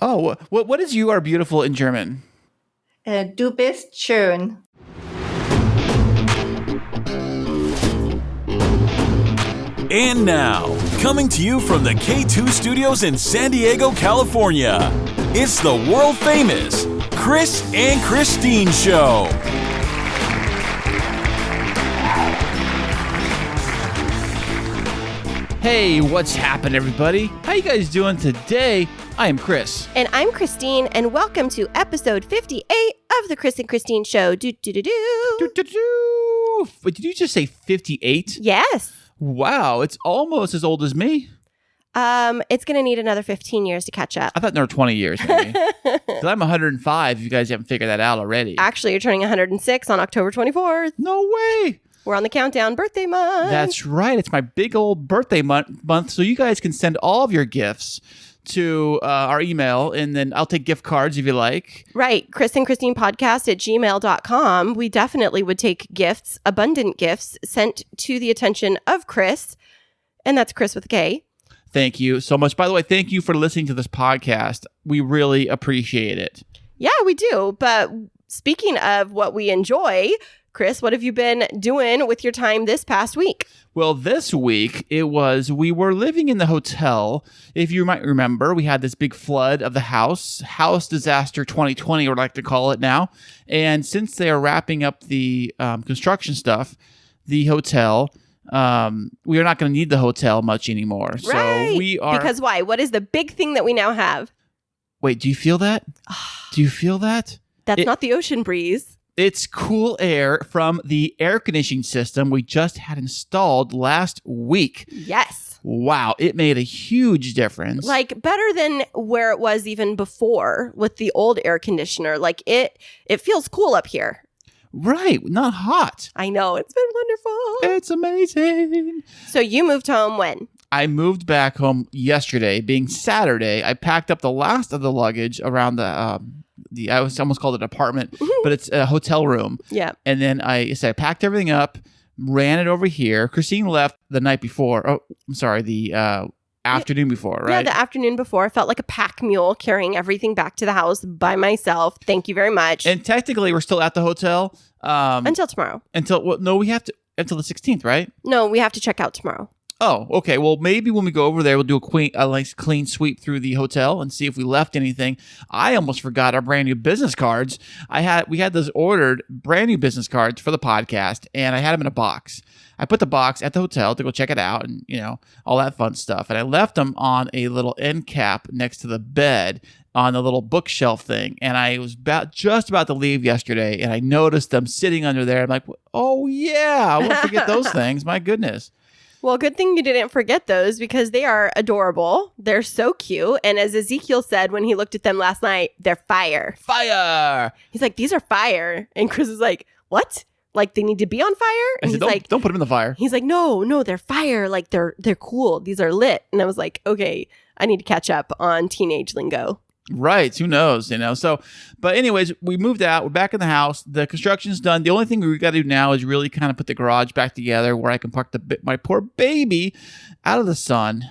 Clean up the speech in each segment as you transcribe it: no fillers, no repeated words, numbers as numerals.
Oh, what is "you are beautiful" in German? Du bist schön. And now, coming to you from the K2 Studios in San Diego, California, it's the world-famous Chris and Kristine Show. Hey, what's happening, everybody? How you guys doing today? I am Chris. And I'm Kristine, and welcome to episode 58 of the Chris and Kristine Show. Do-do-do-do. Wait, did you just say 58? Yes. Wow, it's almost as old as me. It's going to need another 15 years to catch up. I thought there were 20 years, maybe. Because I'm 105, if you guys haven't figured that out already. Actually, you're turning 106 on October 24th. No way! We're on the countdown birthday month. That's right. It's my big old birthday month, so you guys can send all of your gifts to our email, and then I'll take gift cards if you like. Right. Chris and Kristine Podcast at gmail.com. We definitely would take gifts, abundant gifts, sent to the attention of Chris, and that's Chris with a K. Thank you so much. By the way, thank you for listening to this podcast. We really appreciate it. Yeah, we do. But speaking of what we enjoy, Chris, what have you been doing with your time this past week? Well, this week, we were living in the hotel. If you might remember, we had this big flood of the house disaster 2020, we'd like to call it now. And since they are wrapping up the construction stuff, the hotel, we are not going to need the hotel much anymore. Right. So we are. Because why? What is the big thing that we now have? Wait, do you feel that? Do you feel that? That's not the ocean breeze. It's cool air from the air conditioning system we just had installed last week. Yes. Wow, it made a huge difference. Like better than where it was even before with the old air conditioner. Like it feels cool up here. Right, not hot. I know, it's been wonderful. It's amazing. So you moved home when? I moved back home yesterday, being Saturday. I packed up the last of the luggage around I almost called it an apartment, but it's a hotel room. Yeah. And then I packed everything up, ran it over here. Kristine left the night before. Oh, I'm sorry, the afternoon before, right? Yeah, the afternoon before. I felt like a pack mule carrying everything back to the house by myself. Thank you very much. And technically, we're still at the hotel. Until tomorrow. We have to, until the 16th, right? No, we have to check out tomorrow. Oh, okay. Well, maybe when we go over there, we'll do a nice clean sweep through the hotel and see if we left anything. I almost forgot our brand new business cards. We had those ordered brand new business cards for the podcast, and I had them in a box. I put the box at the hotel to go check it out, and all that fun stuff. And I left them on a little end cap next to the bed on the little bookshelf thing. And I was just about to leave yesterday, and I noticed them sitting under there. I'm like, oh yeah, I won't forget those things. My goodness. Well, good thing you didn't forget those because they are adorable. They're so cute. And as Ezekiel said when he looked at them last night, they're fire. Fire! He's like, these are fire. And Chris is like, what? Like they need to be on fire? And I said, don't put them in the fire. He's like, no, they're fire. Like they're cool. These are lit. And I was like, okay, I need to catch up on teenage lingo. Right. Who knows, So, but anyways, we moved out. We're back in the house. The construction's done. The only thing we got to do now is really kind of put the garage back together where I can park my poor baby out of the sun,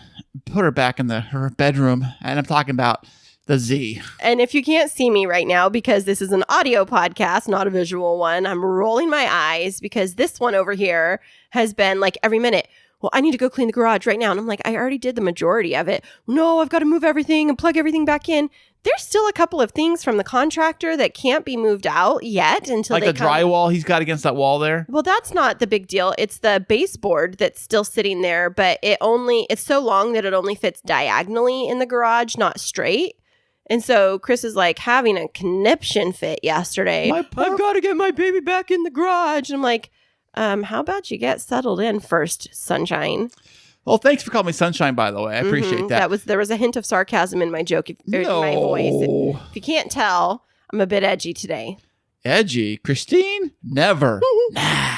put her back in her bedroom. And I'm talking about the Z. And if you can't see me right now, because this is an audio podcast, not a visual one, I'm rolling my eyes because this one over here has been like every minute. Well, I need to go clean the garage right now. And I'm like, I already did the majority of it. No, I've got to move everything and plug everything back in. There's still a couple of things from the contractor that can't be moved out yet until like the drywall he's got against that wall there. Well, that's not the big deal. It's the baseboard that's still sitting there, but it's so long that it only fits diagonally in the garage, not straight. And so Chris is like having a conniption fit yesterday. I've got to get my baby back in the garage. And I'm like, how about you get settled in first, sunshine? Well, thanks for calling me sunshine, by the way. I appreciate that. There was a hint of sarcasm in my joke, in my voice. If you can't tell, I'm a bit edgy today. Edgy? Kristine? Never. Nah.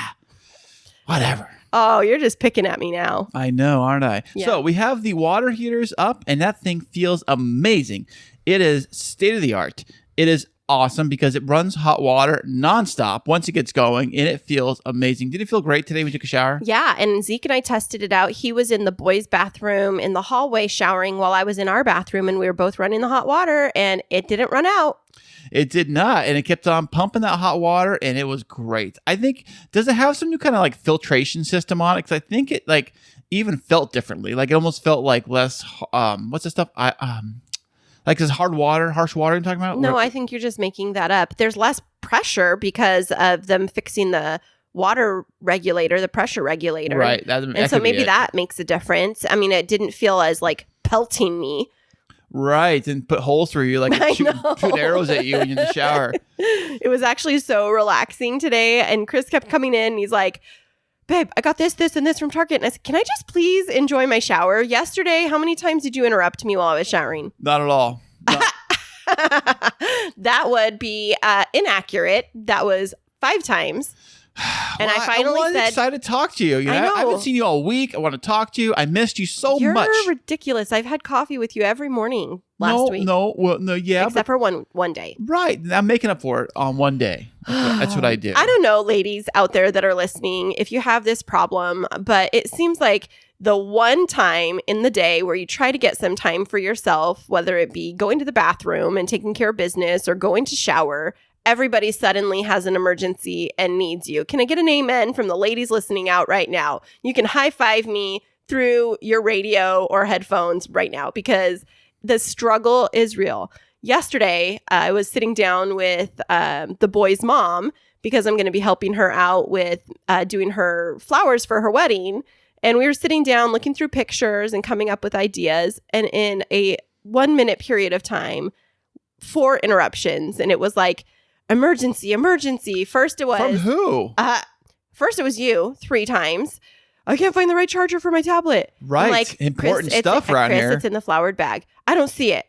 Whatever. Oh, you're just picking at me now. I know, aren't I? Yeah. So we have the water heaters up, and that thing feels amazing. It is state of the art. It is awesome because it runs hot water nonstop once it gets going, and it feels amazing. Did it feel great today when you took a shower? Yeah, and Zeke and I tested it out. He was in the boys' bathroom in the hallway showering while I was in our bathroom, and we were both running the hot water, and it didn't run out. It did not, and it kept on pumping that hot water, and it was great. I think, does it have some new kind of like filtration system on it? Because I think it like even felt differently. Like it almost felt like less, what's the stuff? Like this harsh water I'm talking about? No, I think you're just making that up. There's less pressure because of them fixing the water regulator, the pressure regulator. Right. And so maybe that makes a difference. I mean, it didn't feel as like pelting me. Right. And put holes through you, like shoot arrows at you when you're in the shower. It was actually so relaxing today. And Chris kept coming in and he's like, babe, I got this, and this from Target. And I said, can I just please enjoy my shower? Yesterday, how many times did you interrupt me while I was showering? Not at all. No. That would be inaccurate. That was 5 times. And Well, I finally was said, excited to talk to you. I know. I haven't seen you all week. I want to talk to you. I missed you so you're much. ridiculous. I've had coffee with you every morning last week. Yeah. Except for one day. Right. I'm making up for it on one day. That's what I do. I don't know, ladies out there that are listening, if you have this problem, but it seems like the one time in the day where you try to get some time for yourself, whether it be going to the bathroom and taking care of business or going to shower, everybody suddenly has an emergency and needs you. Can I get an amen from the ladies listening out right now? You can high five me through your radio or headphones right now because the struggle is real. Yesterday, I was sitting down with the boy's mom because I'm going to be helping her out with doing her flowers for her wedding. And we were sitting down looking through pictures and coming up with ideas. And in a 1 minute period of time, 4 interruptions. And it was like, emergency. First it was... From who? First it was you 3 times. I can't find the right charger for my tablet. Right. I'm like, Important Chris, stuff around Chris, here. it's in the flowered bag. I don't see it.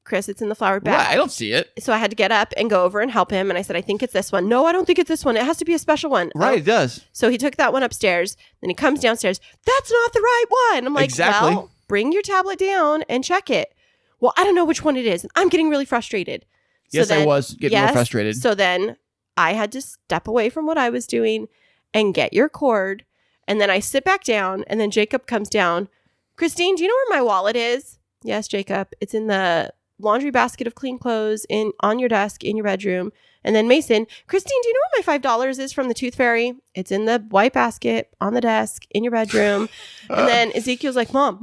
Chris, it's in the flowered bag. What? I don't see it. So I had to get up and go over and help him. And I said, I think it's this one. No, I don't think it's this one. It has to be a special one. Right, Oh. it does. So he took that one upstairs. Then he comes downstairs. That's not the right one. I'm like, Exactly. well, bring your tablet down and check it. Well, I don't know which one it is. And I'm getting really frustrated. Yes, I was getting real frustrated. So then I had to step away from what I was doing and get your cord. And then I sit back down. And then Jacob comes down. Kristine, do you know where my wallet is? Yes, Jacob. It's in the laundry basket of clean clothes on your desk in your bedroom. And then Mason, Kristine, do you know where my $5 is from the Tooth Fairy? It's in the white basket on the desk in your bedroom. And then Ezekiel's like, Mom,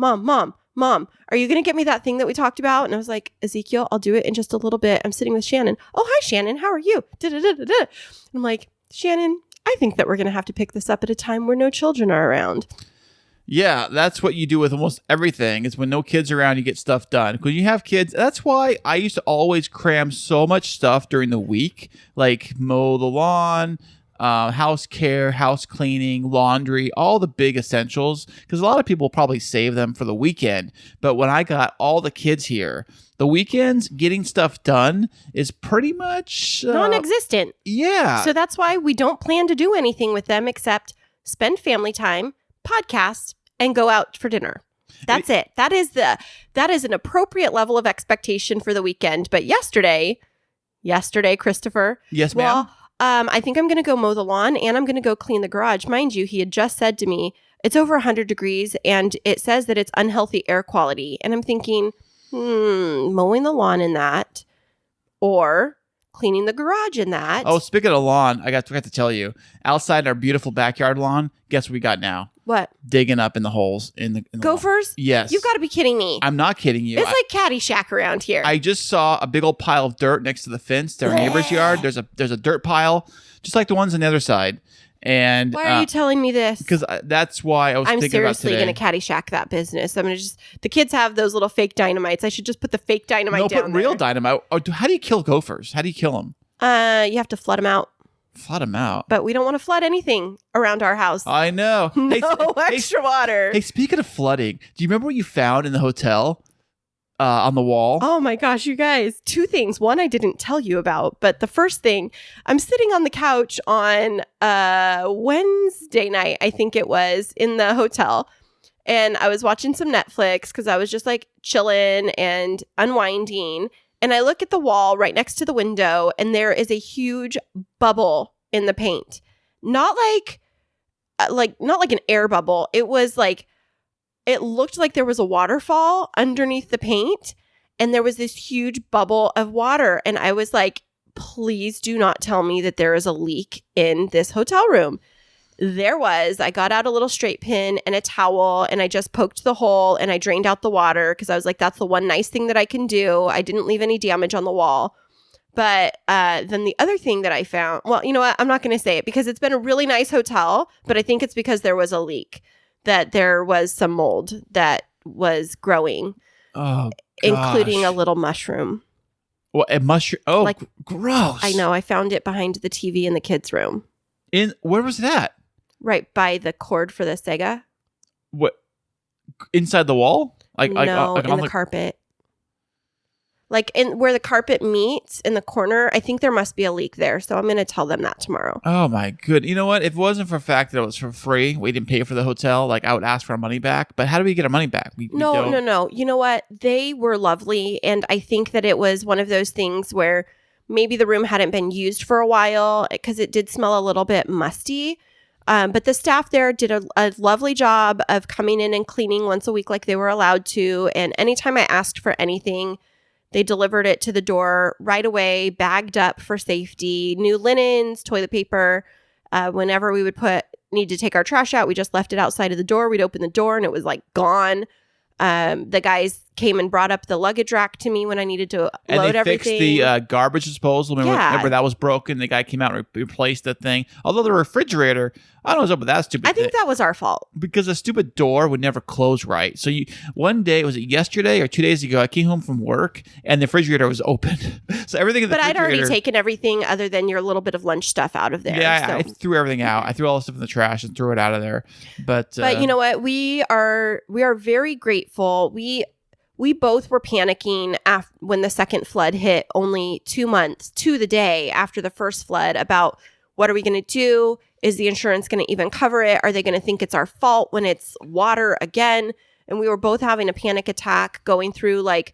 are you going to get me that thing that we talked about? And I was like, Ezekiel, I'll do it in just a little bit. I'm sitting with Shannon. Oh, hi, Shannon. How are you? Da-da-da-da-da. I'm like, Shannon, I think that we're going to have to pick this up at a time where no children are around. Yeah, that's what you do with almost everything. Is when no kids are around, you get stuff done. Because you have kids. That's why I used to always cram so much stuff during the week, like mow the lawn, house care, house cleaning, laundry, all the big essentials. Because a lot of people probably save them for the weekend. But when I got all the kids here, the weekends getting stuff done is pretty much non-existent. Yeah. So that's why we don't plan to do anything with them except spend family time, podcast, and go out for dinner. That's it. That is an appropriate level of expectation for the weekend. But yesterday, Christopher. Yes, ma'am. Well, I think I'm going to go mow the lawn and I'm going to go clean the garage. Mind you, he had just said to me, it's over 100 degrees and it says that it's unhealthy air quality. And I'm thinking, mowing the lawn in that or cleaning the garage in that. Oh, speaking of lawn, I forgot to tell you. Outside our beautiful backyard lawn, guess what we got now? What? Digging up in the holes in the Gophers? lawn. Yes. You've got to be kidding me. I'm not kidding you. It's like Caddyshack around here. I just saw a big old pile of dirt next to the fence to our neighbor's yard. There's a dirt pile, just like the ones on the other side. And why are you telling me this? Because that's why I was I'm thinking about seriously today. going to Caddyshack that business. I'm going to the kids have those little fake dynamites. I should just put the fake dynamite down put real there. dynamite. Oh, how do you kill gophers? How do you kill them? You have to flood them out. Flood them out. But we don't want to flood anything around our house. I know. No extra water. Hey, speaking of flooding, do you remember what you found in the hotel on the wall? Oh my gosh, you guys. 2 things. One I didn't tell you about. But the first thing, I'm sitting on the couch on Wednesday night, I think it was, in the hotel. And I was watching some Netflix because I was just like chilling and unwinding. And I look at the wall right next to the window, and there is a huge bubble in the paint. Not like an air bubble. It was like, it looked like there was a waterfall underneath the paint, and there was this huge bubble of water. And I was like, please do not tell me that there is a leak in this hotel room. There was. I got out a little straight pin and a towel, and I just poked the hole and I drained out the water because I was like, that's the one nice thing that I can do. I didn't leave any damage on the wall. But then the other thing that I found, well, you know what? I'm not going to say it because it's been a really nice hotel, but I think it's because there was a leak, that there was some mold that was growing, including a little mushroom. Well, a mushroom. Oh, like, gross. I know. I found it behind the TV in the kids' room. Where was that? Right by the cord for the Sega. What? Inside the wall? In the carpet. Like in where the carpet meets in the corner, I think there must be a leak there. So I'm going to tell them that tomorrow. Oh my good. You know what? If it wasn't for the fact that it was for free, we didn't pay for the hotel, like I would ask for our money back. But how do we get our money back? No. You know what? They were lovely. And I think that it was one of those things where maybe the room hadn't been used for a while because it did smell a little bit musty. But the staff there did a lovely job of coming in and cleaning once a week like they were allowed to. And anytime I asked for anything, they delivered it to the door right away, bagged up for safety, new linens, toilet paper. Whenever we would need to take our trash out, we just left it outside of the door. We'd open the door and it was like gone. The guys came and brought up the luggage rack to me when I needed to load everything. And they fixed the garbage disposal. Remember that was broken? The guy came out and replaced the thing. Although the refrigerator, I don't know what's up with that stupid thing. I think that was our fault. Because a stupid door would never close right. So one day, was it yesterday or 2 days ago, I came home from work and the refrigerator was open. So everything in the refrigerator... But I'd already taken everything other than your little bit of lunch stuff out of there. Yeah, I threw everything out. I threw all the stuff in the trash and threw it out of there. But you know what? We are very grateful. We both were panicking when the second flood hit, only 2 months to the day after the first flood, about what are we going to do? Is the insurance going to even cover it? Are they going to think it's our fault when it's water again? And we were both having a panic attack going through like,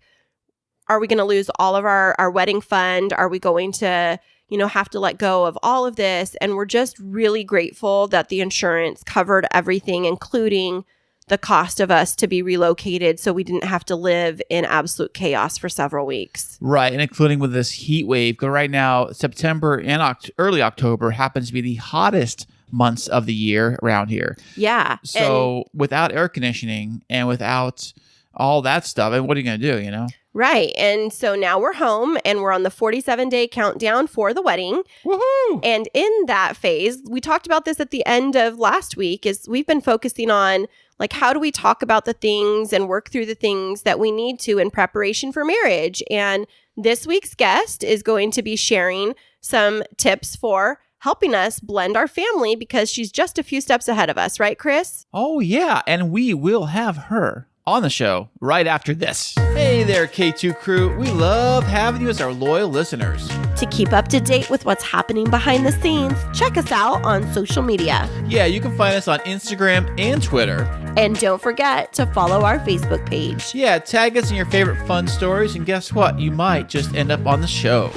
are we going to lose all of our wedding fund? Are we going to, have to let go of all of this? And we're just really grateful that the insurance covered everything, including the cost of us to be relocated so we didn't have to live in absolute chaos for several weeks. Right, and including with this heat wave. Because right now, September and early October happens to be the hottest months of the year around here. Yeah. So without air conditioning and without all that stuff, and what are you going to do, Right. And so now we're home and we're on the 47-day countdown for the wedding. Woohoo! And in that phase, we talked about this at the end of last week, is we've been focusing on like, how do we talk about the things and work through the things that we need to in preparation for marriage? And this week's guest is going to be sharing some tips for helping us blend our family because she's just a few steps ahead of us. Right, Chris? Oh, yeah. And we will have her on the show right after this. Hey there, K2 crew. We love having you as our loyal listeners. To keep up to date with what's happening behind the scenes, check us out on social media. Yeah, you can find us on Instagram and Twitter. And don't forget to follow our Facebook page. Yeah, tag us in your favorite fun stories, and guess what? You might just end up on the show.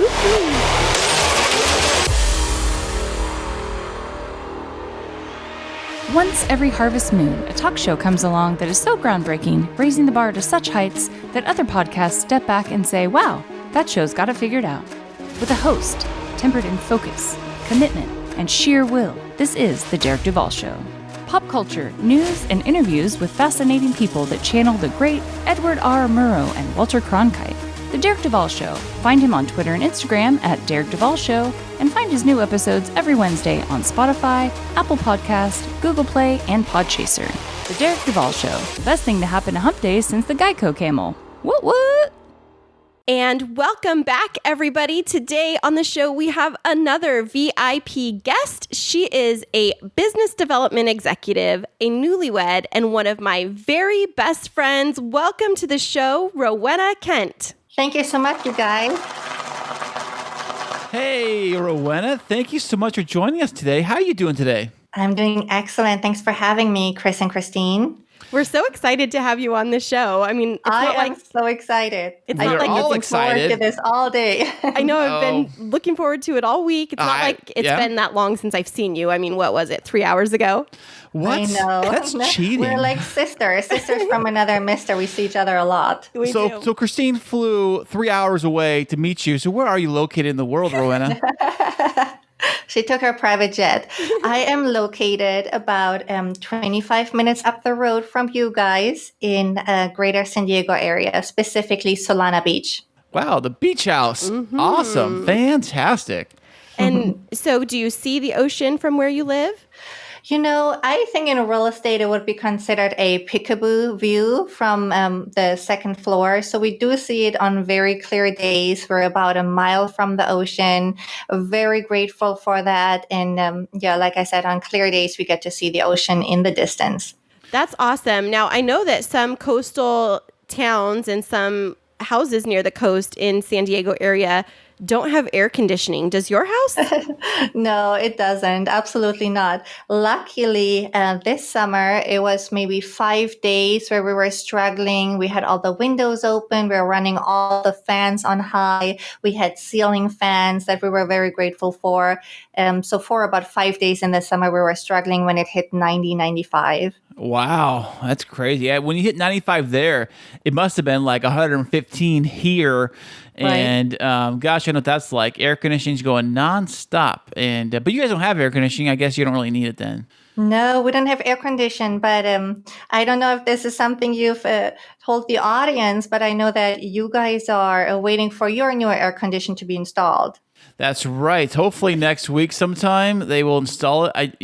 Once every harvest moon, a talk show comes along that is so groundbreaking, raising the bar to such heights that other podcasts step back and say, wow, that show's got it figured out. With a host, tempered in focus, commitment, and sheer will, this is The Derek Devall Show. Pop culture, news, and interviews with fascinating people that channel the great Edward R. Murrow and Walter Cronkite. The Derek Devall Show. Find him on Twitter and Instagram at Derek Devall Show, and find his new episodes every Wednesday on Spotify, Apple Podcast, Google Play, and Podchaser. The Derek Devall Show. The best thing to happen to Hump Day since the Geico camel. What what? And welcome back, everybody. Today on the show, we have another VIP guest. She is a business development executive, a newlywed, and one of my very best friends. Welcome to the show, Rowena Kent. Thank you so much, you guys. Hey, Rowena. Thank you so much for joining us today. How are you doing today? I'm doing excellent. Thanks for having me, Chris and Kristine. We're so excited to have you on the show. I mean, it's not I am like so excited. It's I've not been like looking excited. forward to this all day. I know I've been looking forward to it all week. It's not like it's yeah. been that long since I've seen you. I mean, what was it? 3 hours ago? What? I know. That's cheating. We're like sisters from another mister. We see each other a lot. We So do. Kristine flew 3 hours away to meet you. So where are you located in the world, Rowena? She took her private jet. I am located about 25 minutes up the road from you guys in greater San Diego area, specifically Solana Beach. Wow, the beach house. Awesome. Fantastic. And so do you see the ocean from where you live? You know, I think in real estate, it would be considered a peekaboo view from the second floor. So we do see it on very clear days. We're about a mile from the ocean. Very grateful for that. And yeah, like I said, on clear days, we get to see the ocean in the distance. That's awesome. Now, I know that some coastal towns and some houses near the coast in San Diego area don't have air conditioning. Does your house? No, it doesn't. Absolutely not. Luckily, this summer, it was maybe 5 days where we were struggling. We had all the windows open. We were running all the fans on high. We had ceiling fans that we were very grateful for. So for about 5 days in the summer, we were struggling when it hit 90, 95. Wow, that's crazy. Yeah, when you hit 95 there, it must have been like 115 here. And gosh, I know what that's like. Air conditioning's going nonstop. And but you guys don't have air conditioning. I guess you don't really need it then. No, we don't have air condition, but I don't know if this is something you've told the audience, but I know that you guys are waiting for your new air condition to be installed. That's right. Hopefully next week sometime they will install it.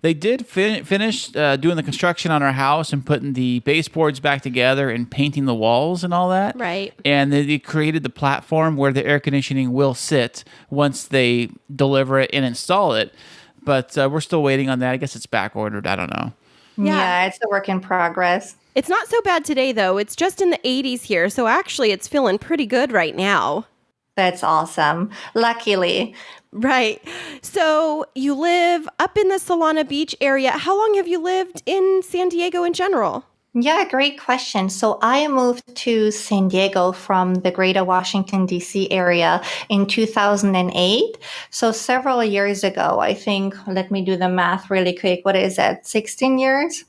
They did finish doing the construction on our house and putting the baseboards back together and painting the walls and all that. Right. And they created the platform where the air conditioning will sit once they deliver it and install it. But we're still waiting on that. I guess it's back ordered. I don't know. Yeah, it's a work in progress. It's not so bad today, though. It's just in the 80s here. So actually, it's feeling pretty good right now. That's awesome. Luckily. Right. So you live up in the Solana Beach area. How long have you lived in San Diego in general? Yeah, great question. So I moved to San Diego from the greater Washington, D.C. area in 2008. So several years ago, I think, let me do the math really quick. What is that? 16 years?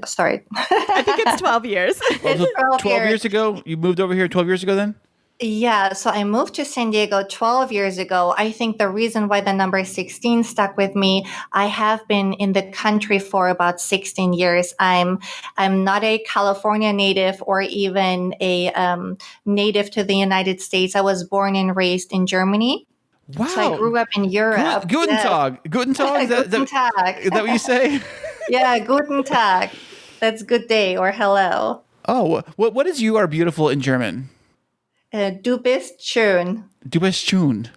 Sorry. I think it's 12 years. Well, so 12 years ago? You moved over here 12 years ago then? Yeah, so I moved to San Diego 12 years ago. I think the reason why the number 16 stuck with me, I have been in the country for about 16 years. I'm not a California native or even a native to the United States. I was born and raised in Germany. Wow. So I grew up in Europe. Guten Tag. Guten Tag? Guten Tag. Is that what you say? Yeah, Guten Tag. That's good day or hello. Oh, what is you are beautiful in German? Du bist schön. Du bist schön.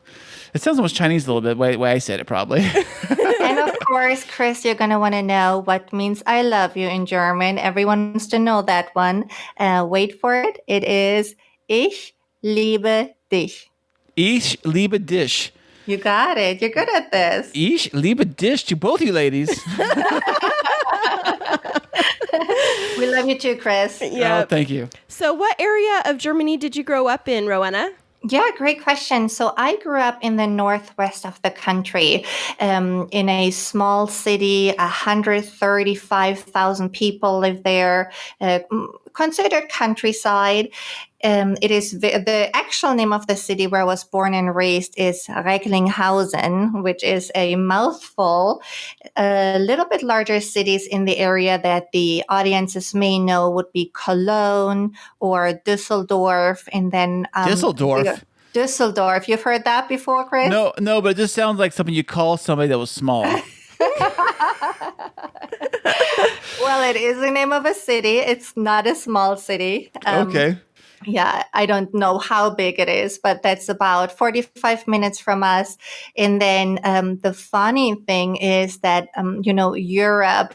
It sounds almost Chinese a little bit, the way I said it probably. And of course, Chris, you're going to want to know what means I love you in German. Everyone wants to know that one. Wait for it. It is Ich liebe dich. Ich liebe dich. You got it. You're good at this. Ich liebe dich to both you ladies. We love you too, Chris. Yeah. Oh, thank you. So what area of Germany did you grow up in, Rowena? Yeah, great question. So I grew up in the northwest of the country, in a small city. 135,000 people live there, considered countryside. It is the actual name of the city where I was born and raised is Recklinghausen, which is a mouthful. A little bit larger cities in the area that the audiences may know would be Cologne or Düsseldorf, and then Düsseldorf. Düsseldorf. You've heard that before, Chris? No, but it just sounds like something you call somebody that was small. Well, it is the name of a city. It's not a small city. Okay. Yeah, I don't know how big it is, but that's about 45 minutes from us. And then the funny thing is that, Europe,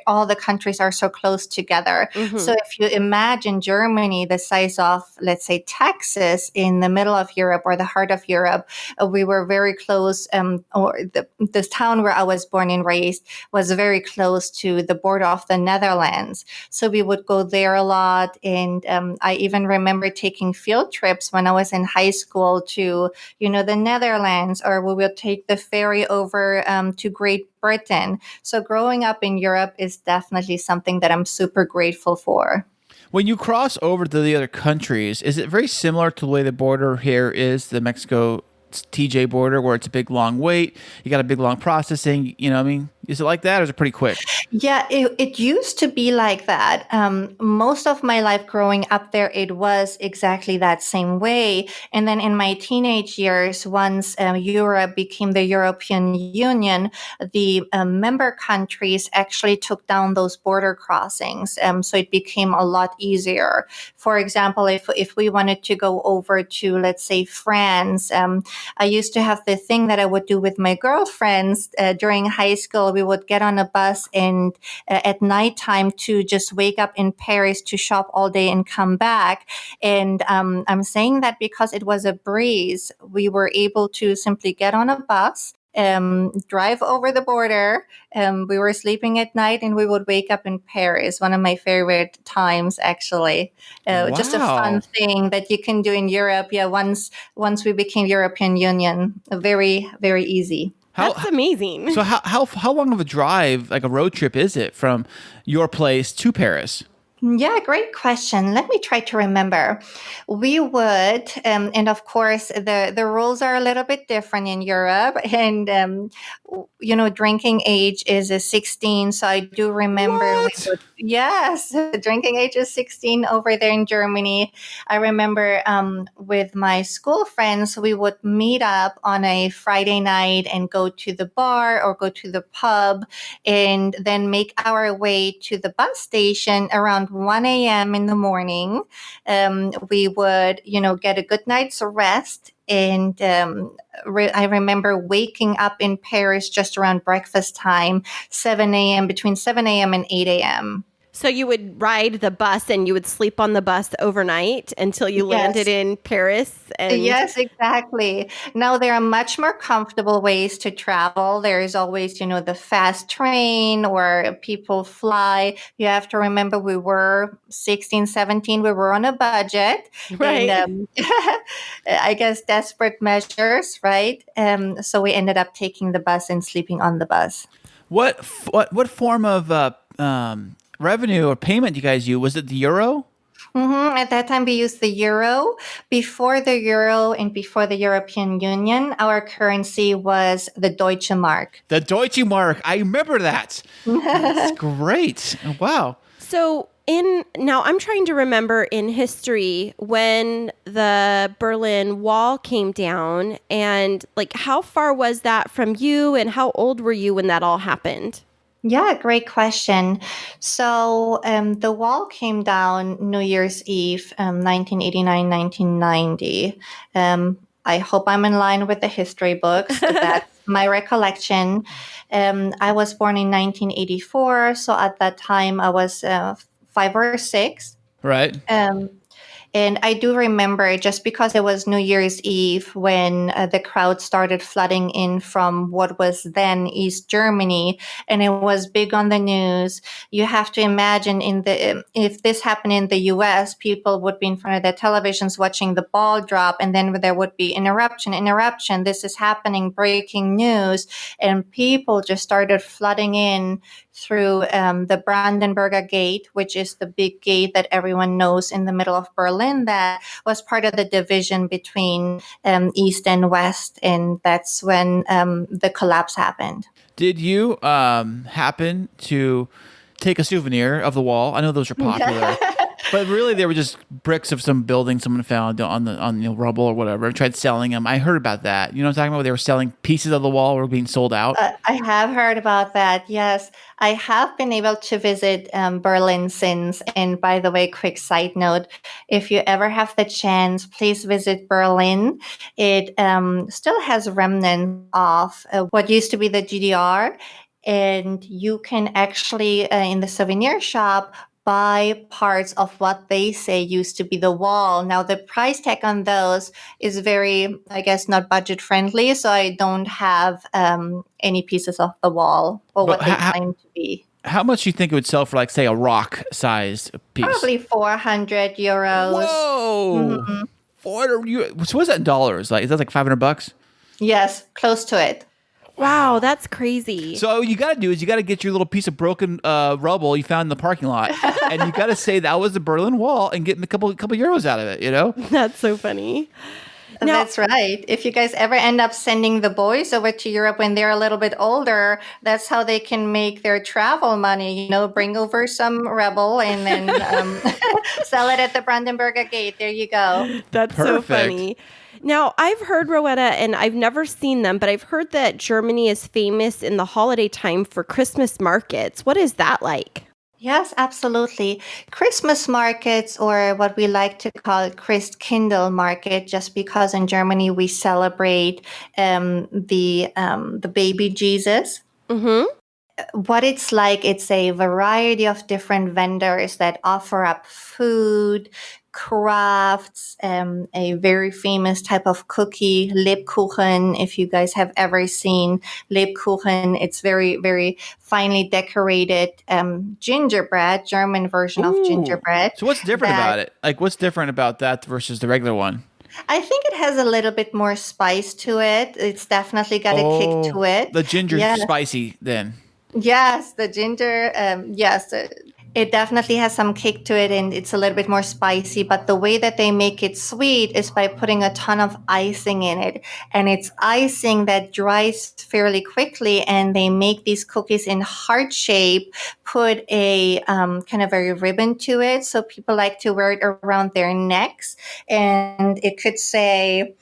all the countries are so close together. So if you imagine Germany the size of, let's say, Texas in the middle of Europe or the heart of Europe, we were very close, or this town where I was born and raised was very close to the border of the Netherlands. So we would go there a lot. And I even remember taking field trips when I was in high school to, the Netherlands, or we would take the ferry over to Great Britain. So growing up in Europe is definitely something that I'm super grateful for. When you cross over to the other countries, is it very similar to the way the border here is, the Mexico TJ border, where it's a big long wait, you got a big long processing, what I mean? Is it like that, or is it pretty quick? Yeah, it used to be like that. Most of my life growing up there, it was exactly that same way. And then in my teenage years, once Europe became the European Union, the member countries actually took down those border crossings. So it became a lot easier. For example, if we wanted to go over to, let's say, France, I used to have the thing that I would do with my girlfriends during high school. We would get on a bus and at nighttime to just wake up in Paris to shop all day and come back. And I'm saying that because it was a breeze. We were able to simply get on a bus, drive over the border. We were sleeping at night and we would wake up in Paris. One of my favorite times, actually. Just a fun thing that you can do in Europe. Yeah, once we became European Union, very, very easy. That's amazing. So how long of a drive, like a road trip, is it from your place to Paris? Yeah, great question. Let me try to remember. We would, and of course, the rules are a little bit different in Europe. And, drinking age is 16. So I do remember. Yes, drinking age is 16 over there in Germany. I remember with my school friends, we would meet up on a Friday night and go to the bar or go to the pub and then make our way to the bus station around 1 a.m. in the morning. We would, get a good night's rest. And I remember waking up in Paris just around breakfast time, 7 a.m., between 7 a.m. and 8 a.m. So you would ride the bus and you would sleep on the bus overnight until you landed in Paris? Yes, exactly. Now, there are much more comfortable ways to travel. There is always, the fast train or people fly. You have to remember we were 16, 17. We were on a budget. Right. And I guess desperate measures, right? So we ended up taking the bus and sleeping on the bus. What form of revenue or payment do you guys use? Was it the euro? At that time, we used the euro. Before the euro and before the European Union, our currency was the Deutsche Mark. The Deutsche Mark. I remember that. That's great. Wow. So now I'm trying to remember in history when the Berlin Wall came down, and how far was that from you, and how old were you when that all happened? Yeah, great question. So the wall came down New Year's Eve, 1989, 1990. I hope I'm in line with the history books. But that's my recollection. I was born in 1984. So at that time, I was 5 or 6. Right. And I do remember, just because it was New Year's Eve when the crowd started flooding in from what was then East Germany, and it was big on the news. You have to imagine if this happened in the US, people would be in front of their televisions watching the ball drop, and then there would be interruption. This is happening, breaking news, and people just started flooding in through the Brandenburger Gate, which is the big gate that everyone knows in the middle of Berlin that was part of the division between East and West. And that's when the collapse happened. Did you happen to take a souvenir of the wall? I know those are popular. But really, they were just bricks of some building someone found on the rubble or whatever. I tried selling them. I heard about that. You know what I'm talking about? They were selling pieces of the wall were being sold out. I have heard about that. Yes, I have been able to visit Berlin since. And by the way, quick side note: if you ever have the chance, please visit Berlin. It still has remnants of what used to be the GDR, and you can actually in the souvenir shop buy parts of what they say used to be the wall. Now, the price tag on those is very, I guess, not budget friendly. So I don't have any pieces of the wall or But what they claim to be. How much do you think it would sell for, like, say, a rock-sized piece? Probably 400 euros. Whoa! Mhm. 400. So what's that in dollars? Like, is that like $500? Yes, close to it. Wow, that's crazy. So what you got to do is you got to get your little piece of broken rubble you found in the parking lot, and you got to say that was the Berlin Wall and get a couple euros out of it. You know? That's so funny. Now- That's right. If you guys ever end up sending the boys over to Europe when they're a little bit older, that's how they can make their travel money. You know, bring over some rebel and then sell it at the Brandenburger Gate. There you go. That's so Perfect. funny. Now, I've heard, Rowena, and I've never seen them, but I've heard that Germany is famous in the holiday time for Christmas markets. What is that like? Yes, absolutely. Christmas markets, or what we like to call Christkindl market, just because in Germany we celebrate the baby Jesus. Mm-hmm. What it's like, it's a variety of different vendors that offer up food, crafts, a very famous type of cookie, Lebkuchen. If you guys have ever seen Lebkuchen, it's very, very finely decorated gingerbread, German version of Ooh. gingerbread. So what's different that- about it? Like, what's different about that versus the regular one? I think it has a little bit more spice to it. It's definitely got a kick to it. The ginger Yes. spicy then. Yes, the ginger. Yes, it definitely has some kick to it, and it's a little bit more spicy. But the way that they make it sweet is by putting a ton of icing in it, and it's icing that dries fairly quickly. And they make these cookies in heart shape, put a kind of a ribbon to it, so people like to wear it around their necks, and it could say,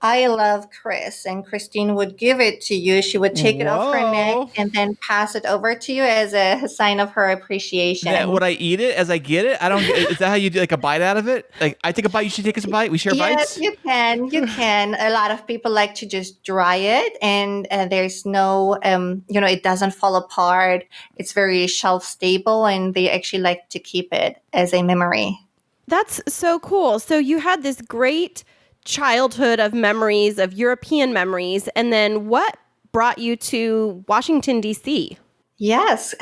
"I love Chris," and Christine would give it to you. She would take it off her Whoa. neck and then pass it over to you as a sign of her appreciation. Yeah, would I eat it as I get it? I don't. Is that how you do, like, a bite out of it? Like, I take a bite, you should take us a bite. We share Yes, bites. you can. You can. A lot of people like to just dry it, and there's no, it doesn't fall apart. It's very shelf stable, and they actually like to keep it as a memory. That's so cool. So you had this great childhood of memories, of European memories, and then what brought you to Washington, D.C.? Yes.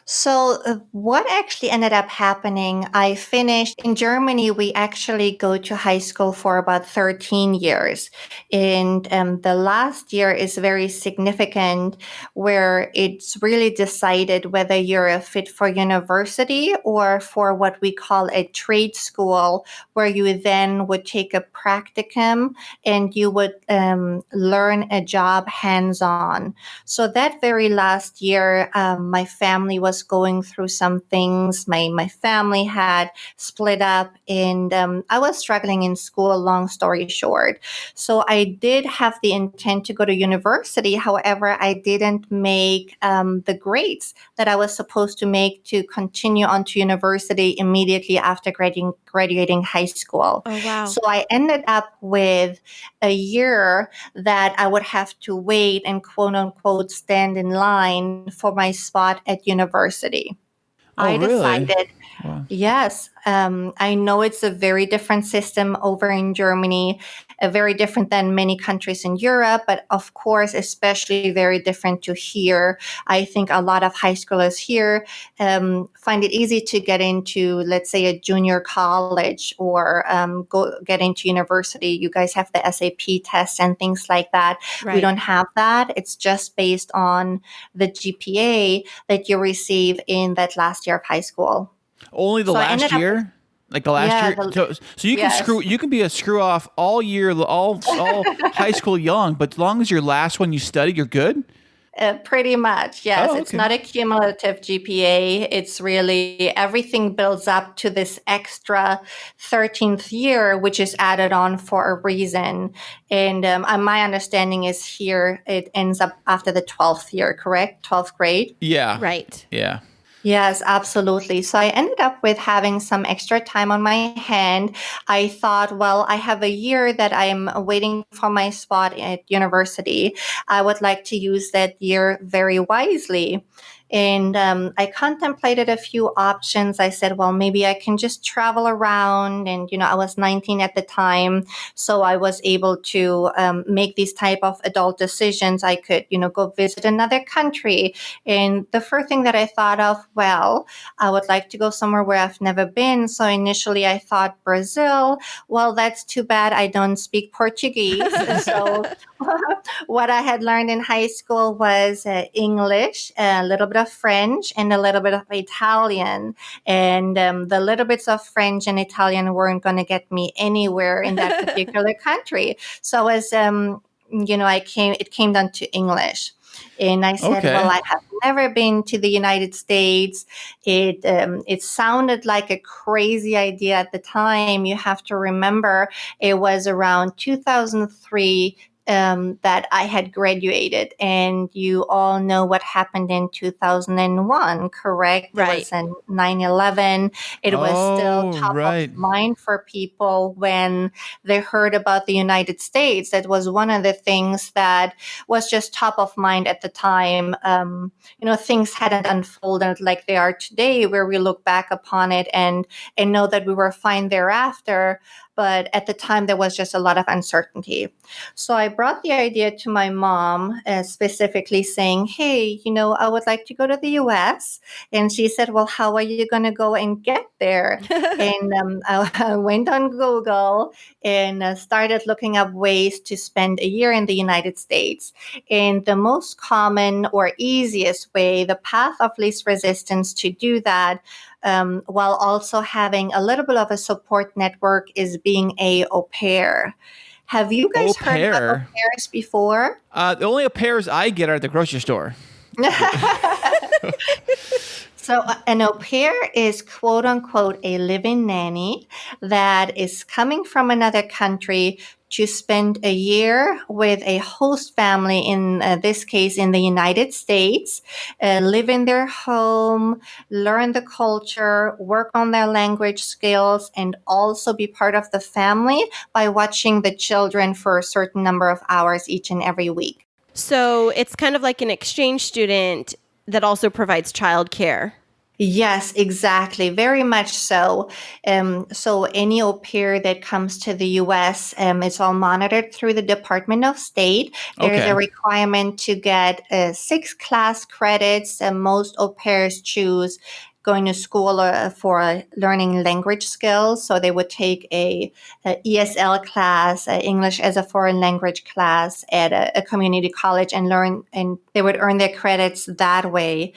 So what actually ended up happening, I finished in Germany. We actually go to high school for about 13 years. And the last year is very significant, where it's really decided whether you're a fit for university or for what we call a trade school, where you then would take a practicum and you would learn a job hands-on. So that very last year, my family was going through some things. My family had split up, and I was struggling in school, long story short. So I did have the intent to go to university. However, I didn't make the grades that I was supposed to make to continue on to university immediately after graduating high school. Oh, wow. So I ended up with a year that I would have to wait and quote unquote stand in line for my spot at university. Oh, I really? decided, Wow. yes, I know it's a very different system over in Germany, very different than many countries in Europe, but of course, especially very different to here. I think a lot of high schoolers here find it easy to get into, let's say, a junior college or get into university. You guys have the SAP test and things like that. We Right. don't have that. It's just based on the GPA that you receive in that last year of high school. Only the So I last ended up- year? Like the last Yeah, year? So you can yes. you can be a screw off all year, all high school young, but as long as your last one you studied, you're good? Pretty much, yes. Oh, It's okay. not a cumulative GPA. It's really everything builds up to this extra 13th year, which is added on for a reason. And my understanding is here it ends up after the 12th year, correct? 12th grade? Yeah. Right. Yeah. Yes, absolutely. So I ended up with having some extra time on my hand. I thought, well, I have a year that I'm waiting for my spot at university. I would like to use that year very wisely. And I contemplated a few options. I said, well, maybe I can just travel around. And, I was 19 at the time. So I was able to make these type of adult decisions. I could, go visit another country. And the first thing that I thought of, well, I would like to go somewhere where I've never been. So initially I thought Brazil. Well, that's too bad. I don't speak Portuguese. So what I had learned in high school was English, a little bit of French, and a little bit of Italian. And the little bits of French and Italian weren't going to get me anywhere in that particular country. So as it came down to English. And I said, Okay. well, I have never been to the United States. It sounded like a crazy idea at the time. You have to remember it was around 2003 that I had graduated. And you all know what happened in 2001, correct? Right. It was in 9/11. It was still top right. of mind for people when they heard about the United States. That was one of the things that was just top of mind at the time. Things hadn't unfolded like they are today, where we look back upon it and know that we were fine thereafter. But at the time, there was just a lot of uncertainty. So I brought the idea to my mom, specifically saying, hey, I would like to go to the US. And she said, well, how are you going to go and get there? And I went on Google and started looking up ways to spend a year in the United States. And the most common or easiest way, the path of least resistance to do that, while also having a little bit of a support network, is being a au pair. Have you guys heard about au pairs before? The only au pairs I get are at the grocery store. So an au pair is quote unquote a live-in nanny that is coming from another country to spend a year with a host family, in this case in the United States, live in their home, learn the culture, work on their language skills, and also be part of the family by watching the children for a certain number of hours each and every week. So it's kind of like an exchange student that also provides childcare. Yes, exactly. Very much so. So any au pair that comes to the U.S., it's all monitored through the Department of State. There's a requirement to get 6 class credits, and most au pairs choose going to school for learning language skills. So they would take a ESL class, English as a foreign language class at a community college and learn, and they would earn their credits that way.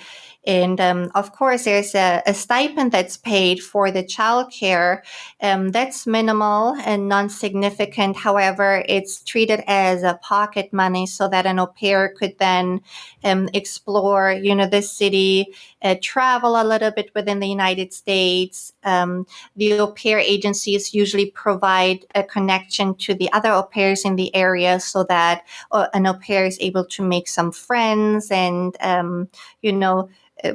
And of course, there's a stipend that's paid for the childcare. That's minimal and non-significant. However, it's treated as a pocket money so that an au pair could then explore, the city, travel a little bit within the United States. The au pair agencies usually provide a connection to the other au pairs in the area so that an au pair is able to make some friends and,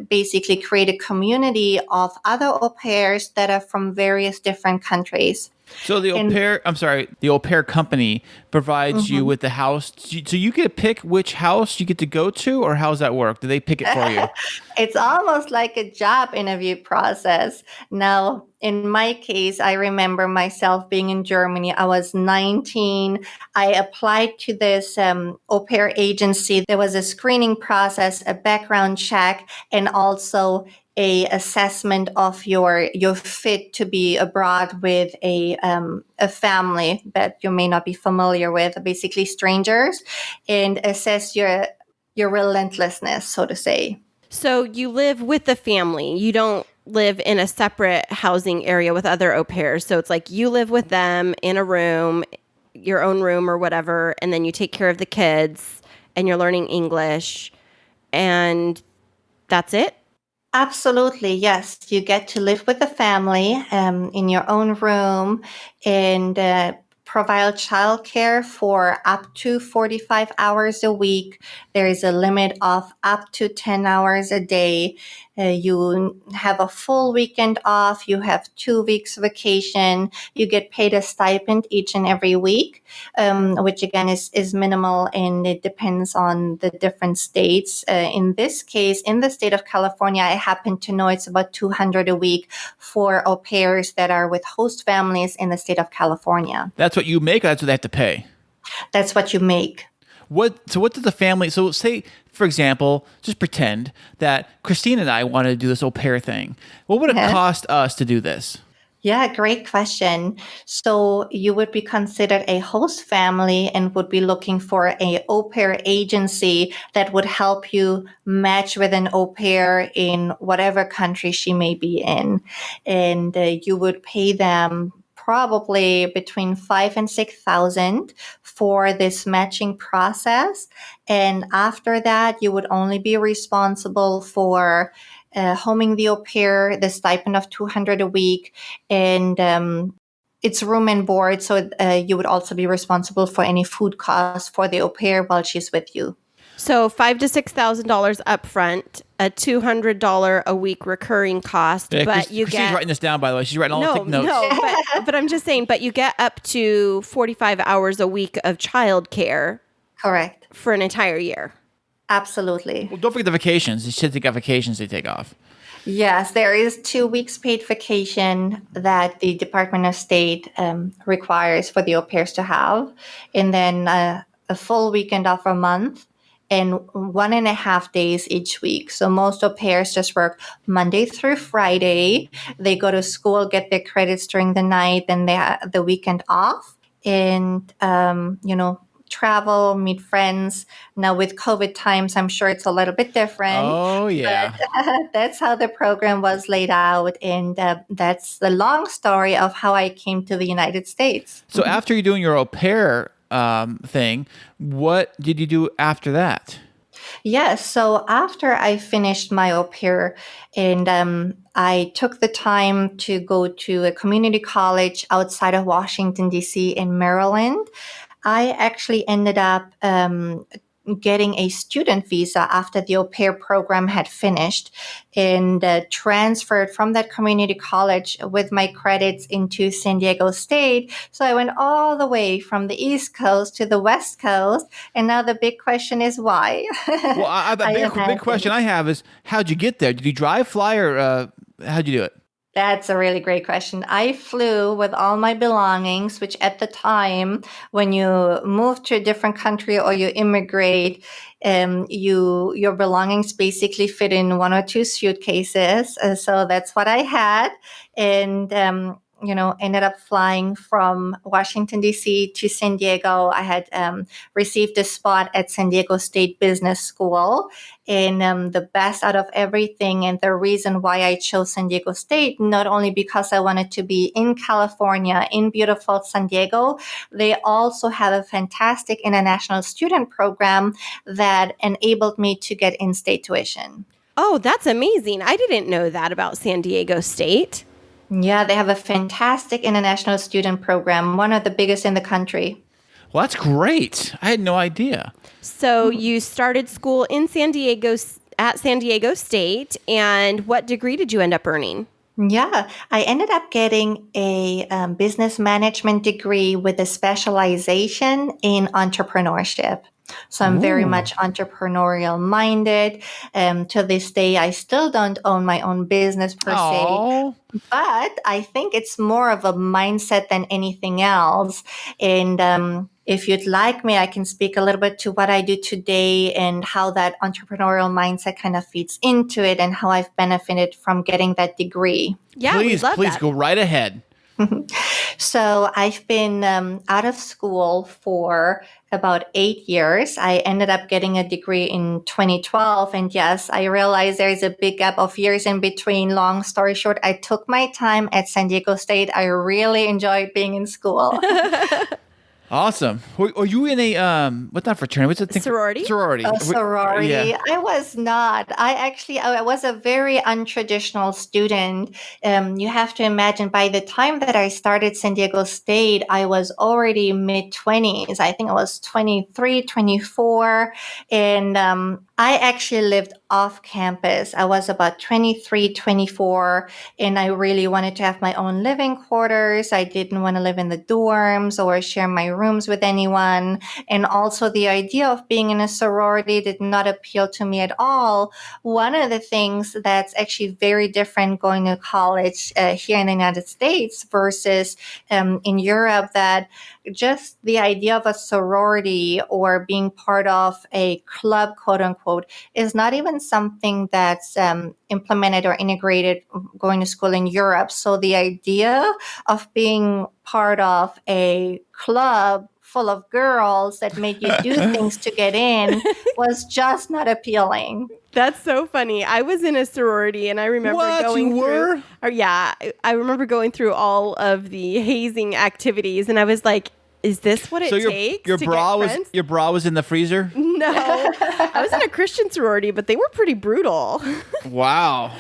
basically create a community of other au pairs that are from various different countries. So the au pair company provides you with the house. So you get to pick which house you get to go to, or how does that work? Do they pick it for you? It's almost like a job interview process. Now, in my case, I remember myself being in Germany. I was 19. I applied to this au pair agency. There was a screening process, a background check, and also a assessment of your fit to be abroad with a family that you may not be familiar with, basically strangers, and assess your relentlessness, so to say. So you live with the family. You don't live in a separate housing area with other au pairs. So it's like you live with them in a room, your own room or whatever, and then you take care of the kids and you're learning English. and that's it? Absolutely, yes. You get to live with the family in your own room and provide childcare for up to 45 hours a week. There is a limit of up to 10 hours a day. You have a full weekend off. You have 2 weeks vacation. You get paid a stipend each and every week, which again is minimal, and it depends on the different states. In this case, in the state of California, I happen to know it's about $200 a week for au pairs that are with host families in the state of California. That's what you make, or that's what they have to pay? That's what you make. So what does the family, so say, for example, just pretend that Kristine and I wanted to do this au pair thing. What would it cost us to do this? Yeah, great question. So you would be considered a host family and would be looking for a au pair agency that would help you match with an au pair in whatever country she may be in. And you would pay them probably between $5,000 and $6,000 for this matching process. And after that, you would only be responsible for homing the au pair, the stipend of $200 a week, and it's room and board. So you would also be responsible for any food costs for the au pair while she's with you. So $5,000 to $6,000 upfront, a $200 a week recurring cost, Yeah, but you Kristine's get writing this down, by the way. She's writing all the notes. but I'm just saying, but you get up to 45 hours a week of childcare. Correct. For an entire year. Absolutely. Well, don't forget the vacations. These kids got vacations they take off. Yes, there is 2 weeks paid vacation that the Department of State requires for the au pairs to have, and then a full weekend off a month, and 1.5 days each week. So most au pairs just work Monday through Friday. They go to school, get their credits during the night, then they have the weekend off, and travel, meet friends. Now with COVID times, I'm sure it's a little bit different. Oh, yeah. But, that's how the program was laid out. And that's the long story of how I came to the United States. So after you're doing your au pair thing, what did you do after that? Yes. So after I finished my au pair, and I took the time to go to a community college outside of Washington, D.C. in Maryland, I actually ended up getting a student visa after the au pair program had finished, and transferred from that community college with my credits into San Diego State. So I went all the way from the East Coast to the West Coast. And now the big question is why? Well, the big question I have is, how'd you get there? Did you drive, fly, or how'd you do it? That's a really great question. I flew with all my belongings, which at the time, when you move to a different country or you immigrate, your belongings basically fit in 1 or 2 suitcases. So that's what I had. And ended up flying from Washington, D.C. to San Diego. I had received a spot at San Diego State Business School. And the best out of everything, and the reason why I chose San Diego State, not only because I wanted to be in California, in beautiful San Diego, they also have a fantastic international student program that enabled me to get in-state tuition. Oh, that's amazing. I didn't know that about San Diego State. Yeah, they have a fantastic international student program, one of the biggest in the country. Well, that's great. I had no idea. So you started school in San Diego, at San Diego State, and what degree did you end up earning? Yeah, I ended up getting a business management degree with a specialization in entrepreneurship. So I'm very much entrepreneurial minded. To this day, I still don't own my own business per se, but I think it's more of a mindset than anything else. And if you'd like me, I can speak a little bit to what I do today and how that entrepreneurial mindset kind of feeds into it and how I've benefited from getting that degree. Yeah, please that. Go right ahead. So I've been out of school for about 8 years. I ended up getting a degree in 2012. And yes, I realize there's a big gap of years in between. Long story short, I took my time at San Diego State. I really enjoyed being in school. Awesome. Are you in a what's not fraternity? What's the thing? Sorority? Sorority. A sorority. Yeah. I was not. I was a very untraditional student. You have to imagine by the time that I started San Diego State, I was already mid 20s. I think I was 23, 24. And I actually lived off campus. I was about 23, 24, and I really wanted to have my own living quarters. I didn't want to live in the dorms or share my rooms with anyone. And also the idea of being in a sorority did not appeal to me at all. One of the things that's actually very different going to college here in the United States versus in Europe, that just the idea of a sorority or being part of a club, quote unquote, is not even something that's implemented or integrated going to school in Europe. So the idea of being part of a club full of girls that made you do things to get in was just not appealing. That's so funny. I was in a sorority and I remember going through. I remember going through all of the hazing activities and I was like, is this what it takes? Your bra was in the freezer? No. I was in a Christian sorority, but they were pretty brutal. Wow.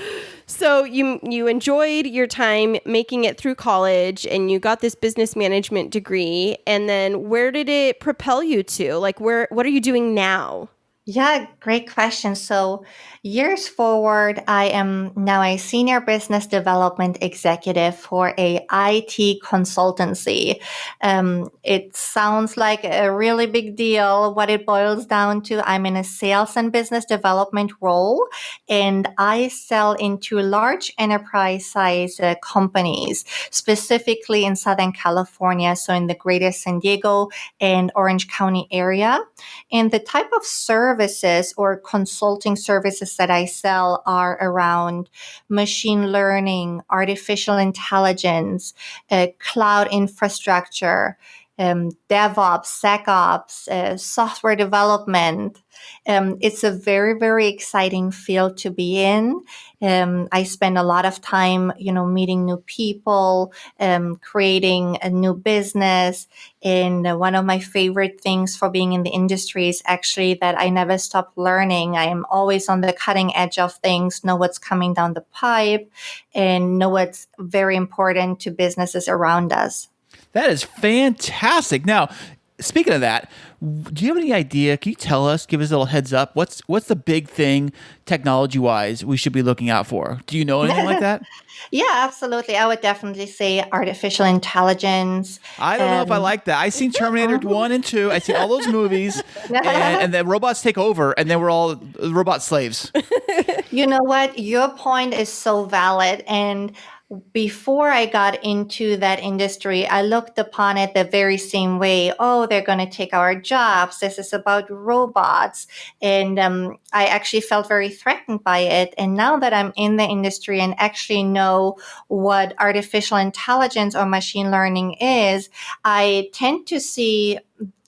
So you enjoyed your time making it through college and you got this business management degree. And then where did it propel you to? Like what are you doing now? Yeah, great question. So years forward, I am now a senior business development executive for a IT consultancy. It sounds like a really big deal. What it boils down to, I'm in a sales and business development role, and I sell into large enterprise size companies, specifically in Southern California, so in the greater San Diego and Orange County area. And the type of services or consulting services that I sell are around machine learning, artificial intelligence, cloud infrastructure, DevOps, SecOps, software development. It's a very, very exciting field to be in. I spend a lot of time, meeting new people, creating a new business. And one of my favorite things for being in the industry is actually that I never stop learning. I am always on the cutting edge of things, know what's coming down the pipe, and know what's very important to businesses around us. That is fantastic. Now, speaking of that, do you have any idea? Can you tell us, give us a little heads up? What's the big thing technology-wise we should be looking out for? Do you know anything like that? Yeah, absolutely. I would definitely say artificial intelligence. I don't know if I like that. I seen Terminator 1 and 2. I seen all those movies, and then robots take over, and then we're all robot slaves. You know what? Your point is so valid. And before I got into that industry, I looked upon it the very same way. Oh, they're going to take our jobs. This is about robots. And I actually felt very threatened by it. And now that I'm in the industry and actually know what artificial intelligence or machine learning is, I tend to see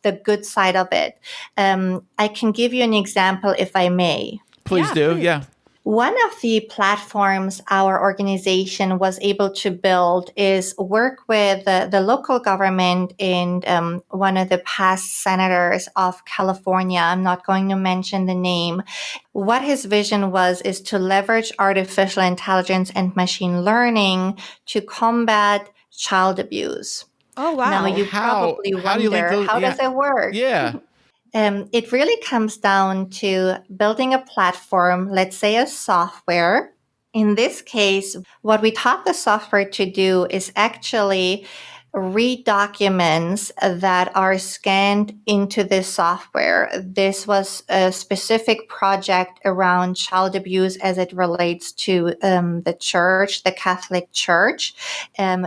the good side of it. I can give you an example if I may. Please do. Please. Yeah. One of the platforms our organization was able to build is work with the local government and one of the past senators of California. I'm not going to mention the name. What his vision was is to leverage artificial intelligence and machine learning to combat child abuse. Oh, wow. Now you How probably do you link wonder, those- how yeah. does it work? Yeah. It really comes down to building a platform, let's say a software. In this case, what we taught the software to do is actually read documents that are scanned into this software. This was a specific project around child abuse as it relates to the church, the Catholic Church.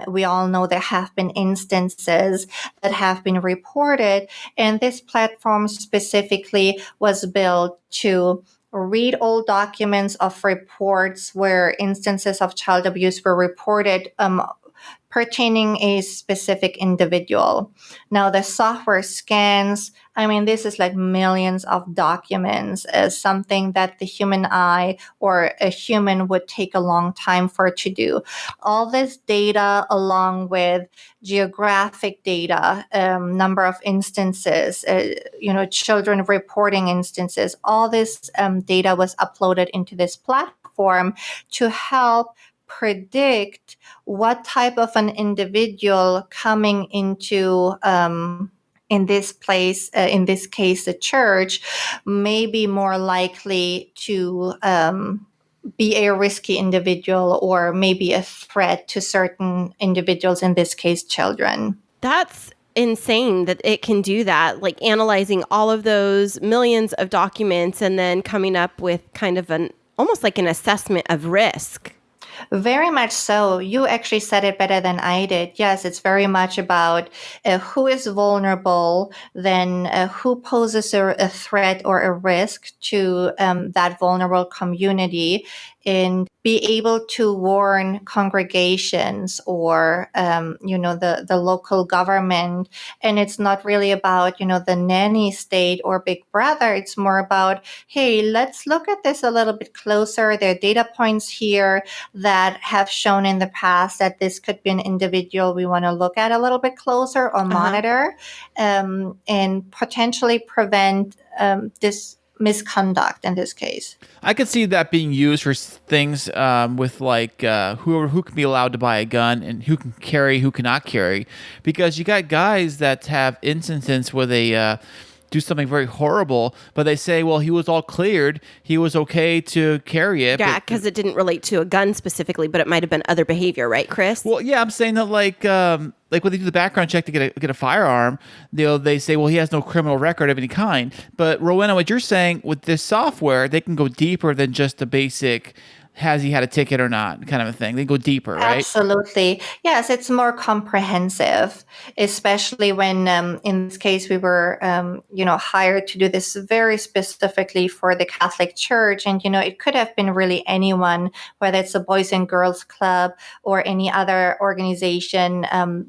We all know there have been instances that have been reported, and this platform specifically was built to read old documents of reports where instances of child abuse were reported pertaining a specific individual. Now, the software scans, I mean, this is like millions of documents, something that the human eye or a human would take a long time for it to do. All this data, along with geographic data, number of instances, children reporting instances, all this data was uploaded into this platform to help predict what type of an individual coming into in this place, in this case, the church, may be more likely to be a risky individual or maybe a threat to certain individuals, in this case, children. That's insane that it can do that, like analyzing all of those millions of documents and then coming up with kind of almost like an assessment of risk. Very much so. You actually said it better than I did. Yes, it's very much about who is vulnerable, then who poses a threat or a risk to that vulnerable community, and be able to warn congregations or, the local government. And it's not really about, the nanny state or big brother. It's more about, hey, let's look at this a little bit closer. There are data points here that have shown in the past that this could be an individual we want to look at a little bit closer or monitor, and potentially prevent this misconduct in this case. I could see that being used for things with like who can be allowed to buy a gun and who can carry, who cannot carry, because you got guys that have instances where they do something very horrible, but they say, well, he was all cleared, he was okay to carry it. Yeah, because it didn't relate to a gun specifically, but it might have been other behavior, right, Chris? Well, yeah, I'm saying that like when they do the background check to get a firearm, they say, well, he has no criminal record of any kind. But Rowena, what you're saying with this software, they can go deeper than just the basic has he had a ticket or not kind of a thing. They go deeper, right? Absolutely. Yes, it's more comprehensive, especially when in this case we were hired to do this very specifically for the Catholic Church. And, it could have been really anyone, whether it's a Boys and Girls Club or any other organization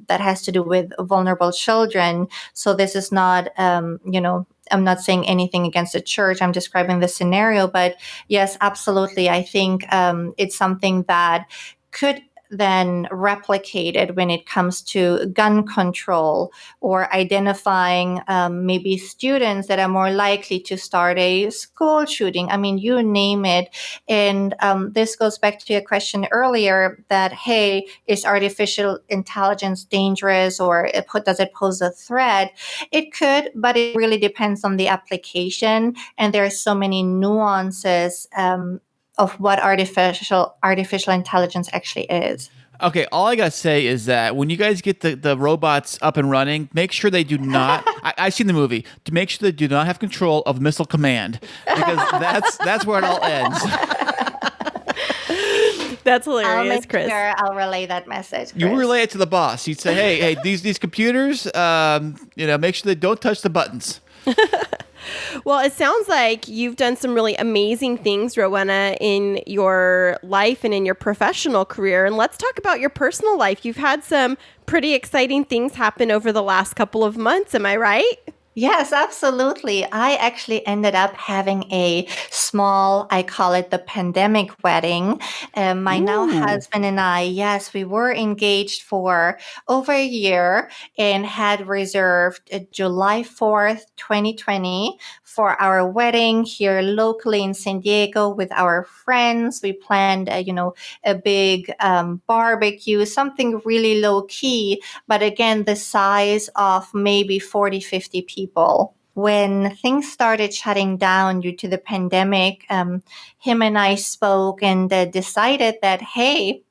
that has to do with vulnerable children. So this is not, I'm not saying anything against the church. I'm describing the scenario. But yes, absolutely. I think it's something that could then replicated when it comes to gun control or identifying maybe students that are more likely to start a school shooting. I mean, you name it. And this goes back to your question earlier that, hey, is artificial intelligence dangerous or does it pose a threat? It could, but it really depends on the application. And there are so many nuances of what artificial intelligence actually is. Okay, all I gotta say is that when you guys get the robots up and running, make sure they do not. I've seen the movie. To make sure they do not have control of Missile Command, because that's where it all ends. That's hilarious, Chris. Sure I'll relay that message. Chris. You relay it to the boss. You'd say, hey, these computers, make sure they don't touch the buttons. Well, it sounds like you've done some really amazing things, Rowena, in your life and in your professional career. And let's talk about your personal life. You've had some pretty exciting things happen over the last couple of months. Am I right? Yes, absolutely. I actually ended up having a small, I call it the pandemic wedding. My now husband and I, yes, we were engaged for over a year and had reserved July 4th, 2020 for our wedding here locally in San Diego with our friends. We planned, a big barbecue, something really low key, but again, the size of maybe 40, 50 people. When things started shutting down due to the pandemic, him and I spoke and decided that, hey,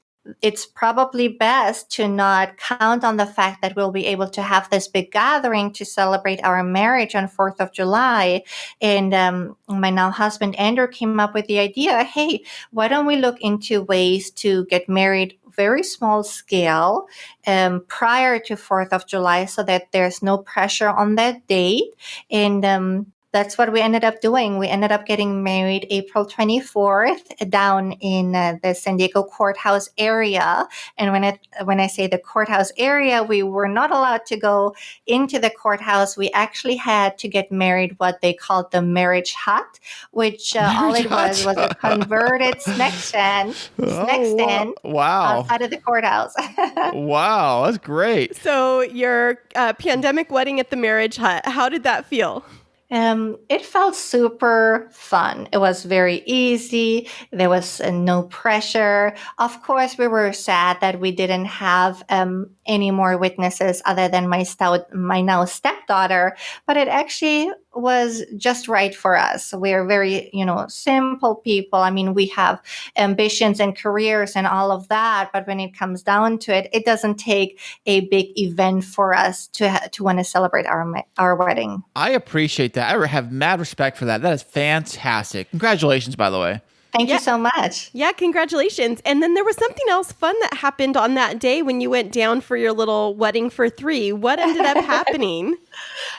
it's probably best to not count on the fact that we'll be able to have this big gathering to celebrate our marriage on 4th of July. And my now husband, Andrew, came up with the idea, hey, why don't we look into ways to get married very small scale prior to 4th of July so that there's no pressure on that date. And that's what we ended up doing. We ended up getting married April 24th down in the San Diego courthouse area. And when I say the courthouse area, we were not allowed to go into the courthouse. We actually had to get married what they called the marriage hut, which all it was a converted snack stand Wow. outside of the courthouse. Wow, that's great. So your pandemic wedding at the marriage hut, how did that feel? It felt super fun. It was very easy. There was no pressure. Of course, we were sad that we didn't have any more witnesses other than my now stepdaughter, but it actually was just right for us. We're very, simple people. I mean, we have ambitions and careers and all of that, but when it comes down to it, it doesn't take a big event for us to want to celebrate our wedding. I appreciate that. I have mad respect for that. That is fantastic. Congratulations, by the way. Thank you so much. Yeah, congratulations. And then there was something else fun that happened on that day when you went down for your little wedding for 3. What ended up happening?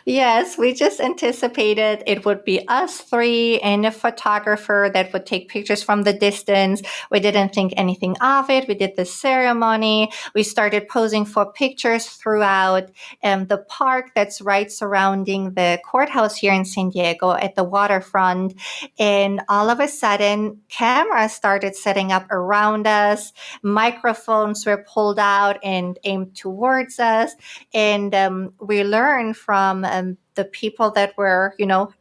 Yes, we just anticipated it would be us 3 and a photographer that would take pictures from the distance. We didn't think anything of it. We did the ceremony. We started posing for pictures throughout the park that's right surrounding the courthouse here in San Diego at the waterfront. And all of a sudden, cameras started setting up around us. Microphones were pulled out and aimed towards us. And we learned from the people that were,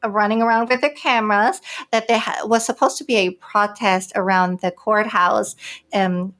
running around with the cameras that there was supposed to be a protest around the courthouse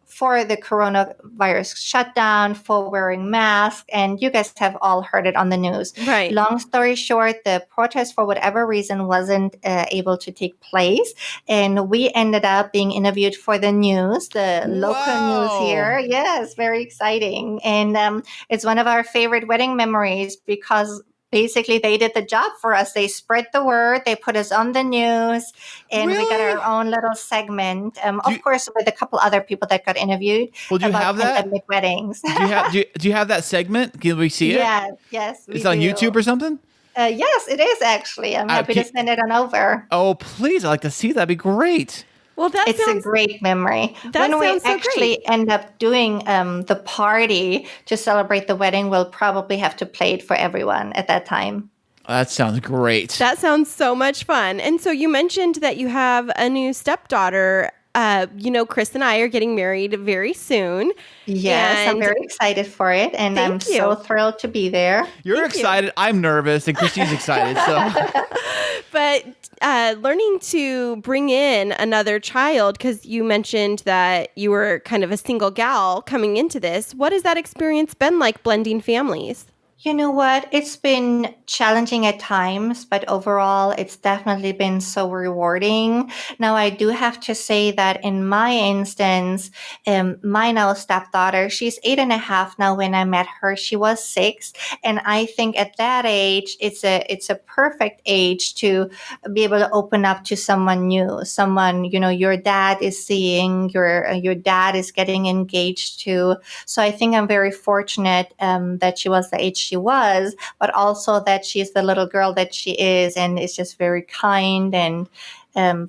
for the coronavirus shutdown, for wearing masks, and you guys have all heard it on the news. Right. Long story short, the protest, for whatever reason, wasn't able to take place, and we ended up being interviewed for the news, the local news here. Yes, very exciting, and it's one of our favorite wedding memories because basically they did the job for us. They spread the word, they put us on the news, and we got our own little segment. Of course, with a couple other people that got interviewed. Well, do you have that? Pandemic weddings. Do you have that segment? Can we see it? Yes. It's on YouTube or something? Yes, it is actually. I'm happy to send it on over. Oh, please. I'd like to see that. That'd be great. Well, it's a great memory. When we actually end up doing the party to celebrate the wedding, we'll probably have to play it for everyone at that time. That sounds great. That sounds so much fun. And so you mentioned that you have a new stepdaughter. Chris and I are getting married very soon. Yes, I'm very excited for it, and I'm so thrilled to be there. You're excited. I'm nervous, and Kristine's excited. So, but learning to bring in another child, because you mentioned that you were kind of a single gal coming into this. What has that experience been like, blending families? You know what? It's been challenging at times, but overall, it's definitely been so rewarding. Now, I do have to say that in my instance, my now stepdaughter, she's 8.5 now. When I met her, she was 6. And I think at that age, it's a perfect age to be able to open up to someone new, someone, your dad is seeing, your dad is getting engaged to. So I think I'm very fortunate that she was the age she was, but also that she's the little girl that she is, and is just very kind and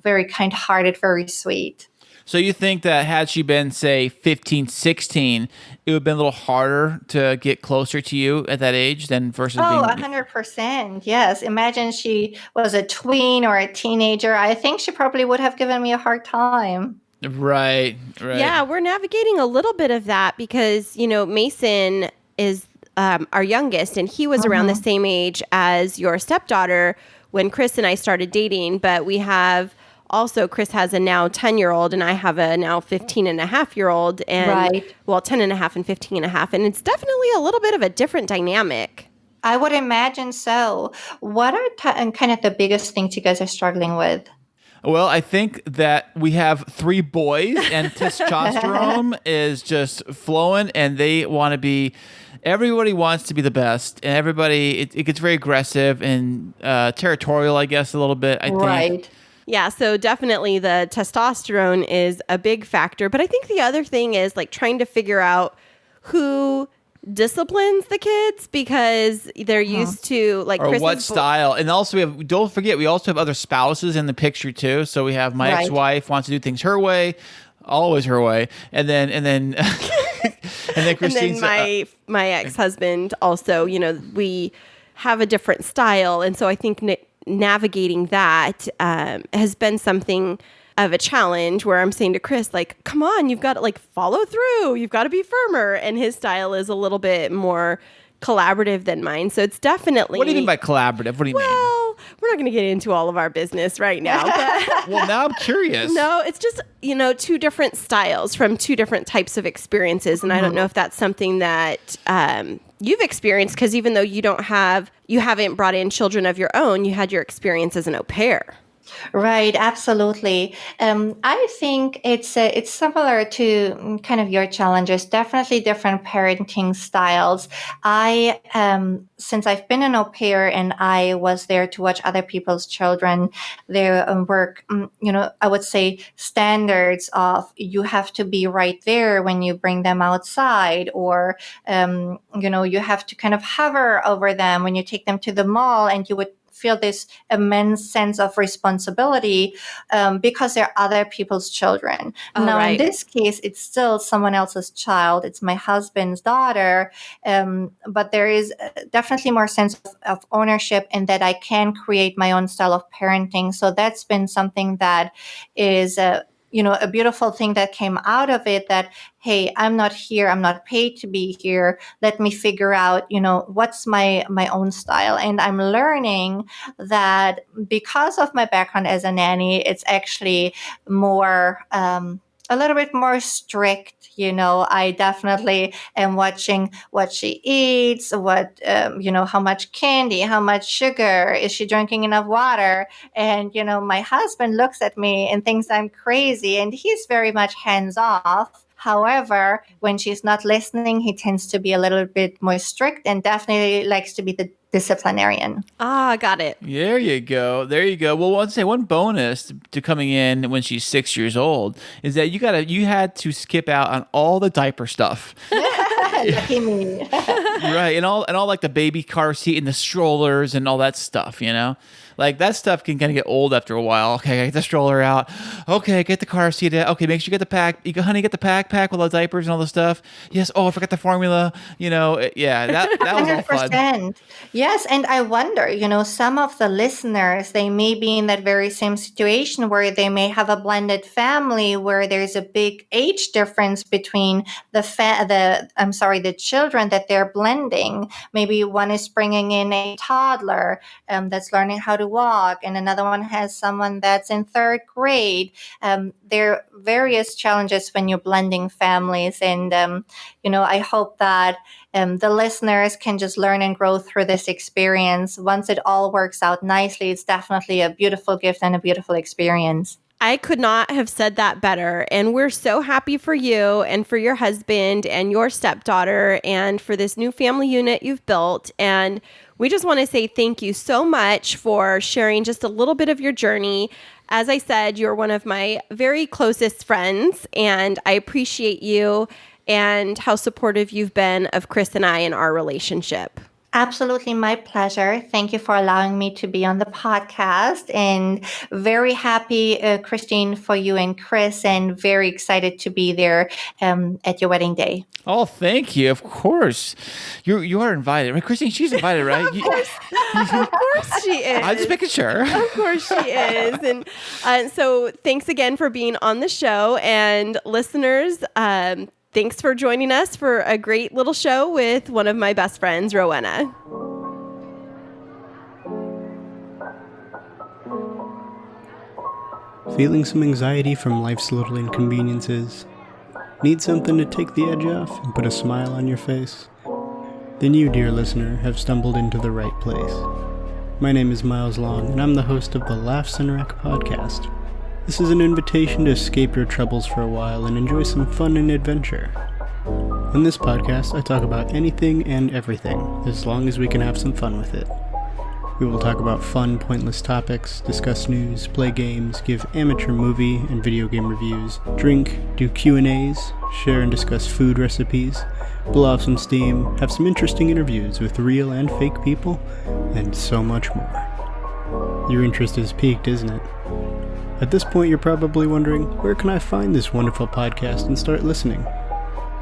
very kind-hearted, very sweet. So you think that had she been, say, 15, 16, it would have been a little harder to get closer to you at that age than versus being... 100%. Yes. Imagine she was a tween or a teenager. I think she probably would have given me a hard time. Right. Yeah, we're navigating a little bit of that because, Mason is our youngest, and he was around the same age as your stepdaughter when Chris and I started dating. But we have also, Chris has a now 10-year-old, and I have a now 15-and-a-half-year-old, and 10-and-a-half and 15-and-a-half, and it's definitely a little bit of a different dynamic. I would imagine so. What are kind of the biggest things you guys are struggling with? Well, I think that we have 3 boys, and testosterone is just flowing, and they want to be... Everybody wants to be the best, and everybody, it gets very aggressive and territorial, I guess, a little bit, I think. Right. Yeah, so definitely the testosterone is a big factor. But I think the other thing is like trying to figure out who disciplines the kids because they're used to like or Chris's what style. And also don't forget, we also have other spouses in the picture too. So we have my ex-wife wants to do things her way, always her way. And then and then Kristine's, and then my ex-husband also, we have a different style. And so I think navigating that has been something of a challenge where I'm saying to Chris, like, come on, you've got to like follow through. You've got to be firmer. And his style is a little bit more collaborative than mine. So it's definitely... What do you mean by collaborative? What do you mean? Well, we're not going to get into all of our business right now. But well, now I'm curious. No, it's just, two different styles from two different types of experiences. And I don't know if that's something that you've experienced, because even though you haven't brought in children of your own, you had your experience as an au pair. Right, absolutely. I think it's similar to kind of your challenges. Definitely different parenting styles. Since I've been an au pair and I was there to watch other people's children, there were, I would say standards of you have to be right there when you bring them outside, or you have to kind of hover over them when you take them to the mall, and you would feel this immense sense of responsibility because they're other people's children. In this case, it's still someone else's child. It's my husband's daughter. But there is definitely more sense of ownership in that I can create my own style of parenting. So that's been something that is a beautiful thing that came out of it, that, hey, I'm not here. I'm not paid to be here. Let me figure out, what's my own style. And I'm learning that because of my background as a nanny, it's actually more, a little bit more strict. I definitely am watching what she eats, how much candy, how much sugar, is she drinking enough water? And, my husband looks at me and thinks I'm crazy, and he's very much hands off. However, when she's not listening, he tends to be a little bit more strict and definitely likes to be the disciplinarian. Got it. There you go. Well, I'll say one bonus to coming in when she's 6 years old is that you had to skip out on all the diaper stuff. Lucky me. Right, and all like the baby car seat and the strollers and all that stuff, Like that stuff can kind of get old after a while. Okay, get the stroller out. Okay, get the car seat out. Okay, make sure you get the pack. Honey, get the pack with all the diapers and all the stuff. Yes. Oh, I forgot the formula. Yeah, that was all fun. Yes, and I wonder, some of the listeners, they may be in that very same situation where they may have a blended family where there's a big age difference between the children that they're blending. Maybe one is bringing in a toddler that's learning how to walk, and another one has someone that's in third grade. There are various challenges when you're blending families, and I hope that the listeners can just learn and grow through this experience. Once it all works out nicely, it's definitely a beautiful gift and a beautiful experience. I could not have said that better. And we're so happy for you and for your husband and your stepdaughter and for this new family unit you've built. And we just want to say thank you so much for sharing just a little bit of your journey. As I said, you're one of my very closest friends, and I appreciate you and how supportive you've been of Chris and I in our relationship. Absolutely, my pleasure. Thank you for allowing me to be on the podcast, and very happy, Kristine, for you and Chris, and very excited to be there at your wedding day. Oh, thank you. Of course. You are invited. Right, Kristine? She's invited, right? Of course she is. I'm just making sure. Of course she is. And so thanks again for being on the show. And listeners, thanks for joining us for a great little show with one of my best friends, Rowena. Feeling some anxiety from life's little inconveniences? Need something to take the edge off and put a smile on your face? Then you, dear listener, have stumbled into the right place. My name is Miles Long, and I'm the host of the Laughs and Wreck podcast. This is an invitation to escape your troubles for a while and enjoy some fun and adventure. On this podcast, I talk about anything and everything, as long as we can have some fun with it. We will talk about fun, pointless topics, discuss news, play games, give amateur movie and video game reviews, drink, do Q&As, share and discuss food recipes, blow off some steam, have some interesting interviews with real and fake people, and so much more. Your interest is piqued, isn't it? At this point, you're probably wondering, where can I find this wonderful podcast and start listening?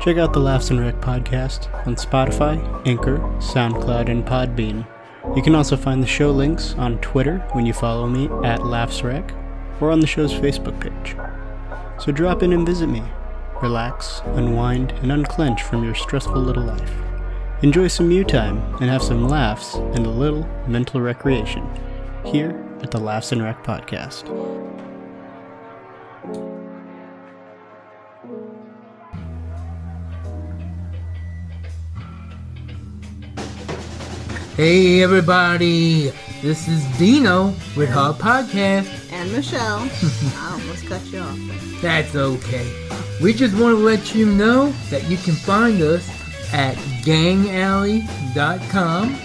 Check out the Laughs and Rec podcast on Spotify, Anchor, SoundCloud, and Podbean. You can also find the show links on Twitter when you follow me at LaughsRec, or on the show's Facebook page. So drop in and visit me. Relax, unwind, and unclench from your stressful little life. Enjoy some you time and have some laughs and a little mental recreation here at the Laughs and Rec podcast. Hey everybody, this is Dino with Huuh Podcast. And Michelle. I almost cut you off. That's okay. We just want to let you know that you can find us at gangalley.com.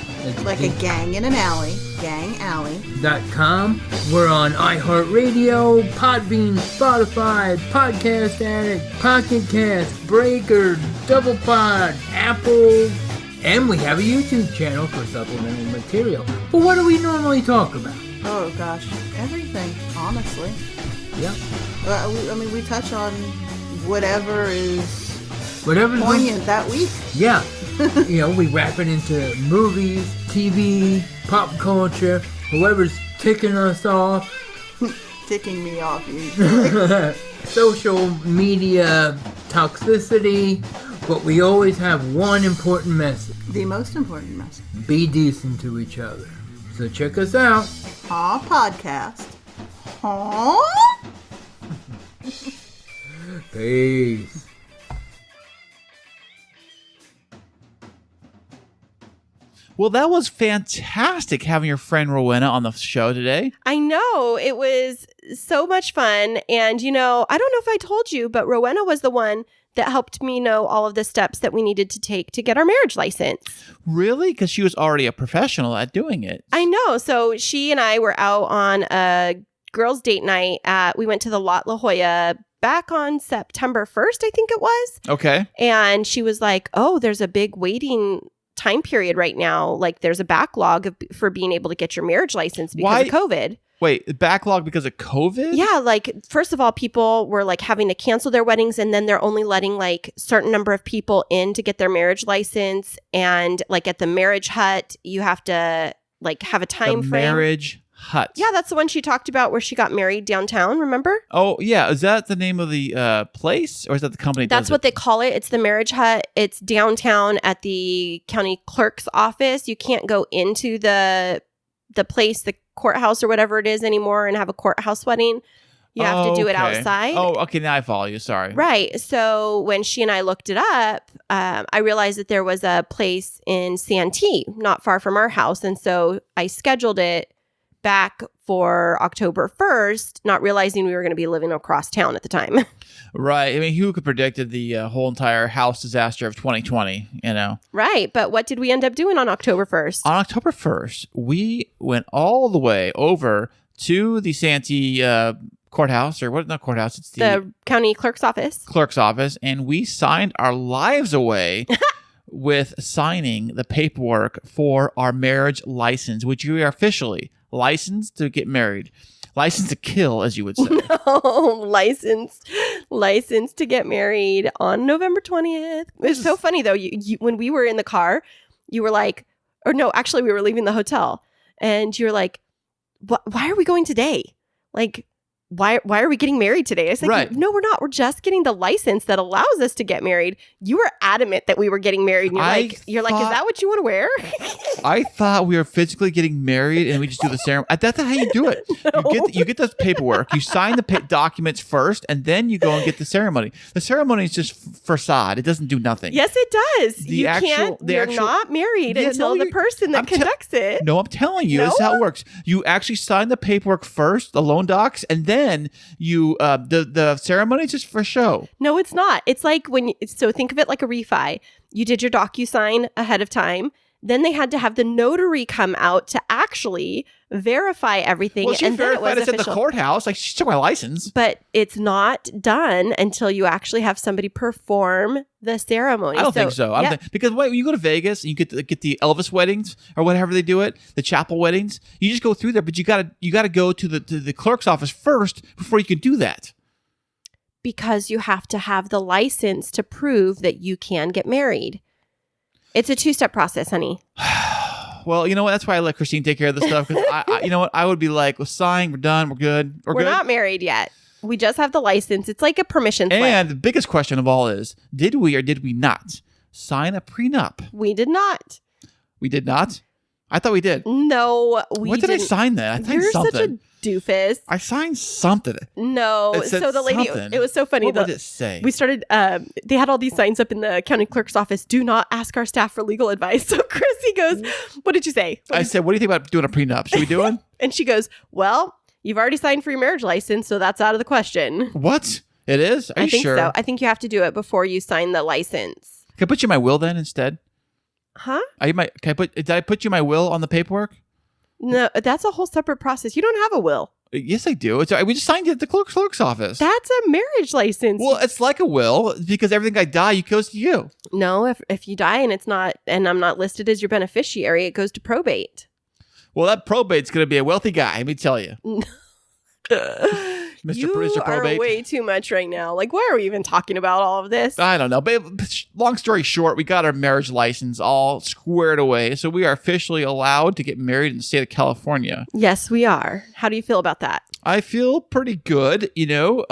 Like a gang in an alley. Gangalley.com. We're on iHeartRadio, Podbean, Spotify, Podcast Addict, Pocket Cast, Breaker, Double Pod, Apple, and we have a YouTube channel for supplemental material. But what do we normally talk about? Oh gosh, everything, honestly. Yep. We touch on whatever's Whatever's poignant that week. Yeah. We wrap it into movies, TV, pop culture, whoever's ticking us off. Ticking me off, usually. Social media toxicity, but we always have one important message. The most important message. Be decent to each other. So check us out. Huuh Podcast. Huuh? Peace. Well, that was fantastic having your friend Rowena on the show today. I know. It was so much fun. And, I don't know if I told you, but Rowena was the one that helped me know all of the steps that we needed to take to get our marriage license. Really? Because she was already a professional at doing it. I know. So she and I were out on a girls' date night. We went to the Lot La Jolla back on September 1st, I think it was. Okay. And she was like, oh, there's a big waiting time period right now. Like there's a backlog for being able to get your marriage license because of COVID. Wait, backlog because of COVID? Yeah, like first of all, people were like having to cancel their weddings, and then they're only letting like certain number of people in to get their marriage license. And like at the marriage hut, you have to like have a time frame. Marriage hut. Yeah, that's the one she talked about where she got married downtown, remember? Oh, yeah. Is that the name of the place, or is that the company? That's what they call it. It's the marriage hut. It's downtown at the county clerk's office. You can't go into the place, the courthouse or whatever it is anymore, and have a courthouse wedding. You have to do it outside. Oh, okay. Now I follow you. Sorry. Right. So when she and I looked it up, I realized that there was a place in Santee, not far from our house. And so I scheduled it back for October 1st, not realizing we were going to be living across town at the time. Right. I mean, who could have predicted the whole entire house disaster of 2020, Right. But what did we end up doing on October 1st? On October 1st, we went all the way over to the Santee courthouse, or what? Not courthouse. It's the county clerk's office. Clerk's office. And we signed our lives away with signing the paperwork for our marriage license, which we are officially licensed to get married. Licensed to kill, as you would say. No, licensed to get married on November 20th. It's so funny, though. You, when we were in the car, you were like, or no, actually, we were leaving the hotel. And you were like, why are we going today? Like, why are we getting married today? I said, right. No, we're not. We're just getting the license that allows us to get married. You were adamant that we were getting married. And you're like, is that what you want to wear? I thought we were physically getting married and we just do the ceremony. That's not how you do it. No. You get this paperwork. You sign the documents first, and then you go and get the ceremony. The ceremony is just facade. It doesn't do nothing. Yes, it does. You're not married until the person that conducts it. No, I'm telling you, this is how it works. You actually sign the paperwork first, the loan docs, and then you the ceremony is just for show. No, it's not. It's like so think of it like a refi. You did your DocuSign ahead of time. Then they had to have the notary come out to actually verify everything. Well, she and then it verified was it at the official. courthouse. Like, she took my license. But it's not done until you actually have somebody perform the ceremony. I don't think so. I yeah. don't think, because when you go to Vegas and you get the Elvis weddings or whatever they do it, the chapel weddings, you just go through there. But you gotta go to the clerk's office first before you can do that. Because you have to have the license to prove that you can get married. It's a 2-step process, honey. Well, you know what? That's why I let Kristine take care of this stuff. Because you know what? I would be like, well, sign, we're done, we're good, We're good. not married yet. We just have the license. It's like a permission slip. And the biggest question of all is, did we or did we not sign a prenup? We did not. We did not? I thought we did. No, we What did I didn't. sign then? I signed You're something. such a doofus. I signed something. No. It said So the lady, something. it was so funny. What did it say? We started, they had all these signs up in the county clerk's office. Do not ask our staff for legal advice. So Chrissy goes, what did you say? I said, what do you think about doing a prenup? Should we do one? And she goes, well, you've already signed for your marriage license, so that's out of the question. What? It is? Are I you think sure? so. I think you have to do it before you sign the license. Can I put you in my will then instead? Huh? Did I put you in my will on the paperwork? No, that's a whole separate process. You don't have a will. Yes, I do. We just signed it at the clerk's office. That's a marriage license. Well, it's like a will because everything I die, it goes to you. No, if you die and it's not, and I'm not listed as your beneficiary, it goes to probate. Well, that probate's going to be a wealthy guy. Let me tell you. You Mr. are Probate. way too much right now. Like, why are we even talking about all of this? I don't know. But long story short, we got our marriage license all squared away. So we are officially allowed to get married in the state of California. Yes, we are. How do you feel about that? I feel pretty good, you know.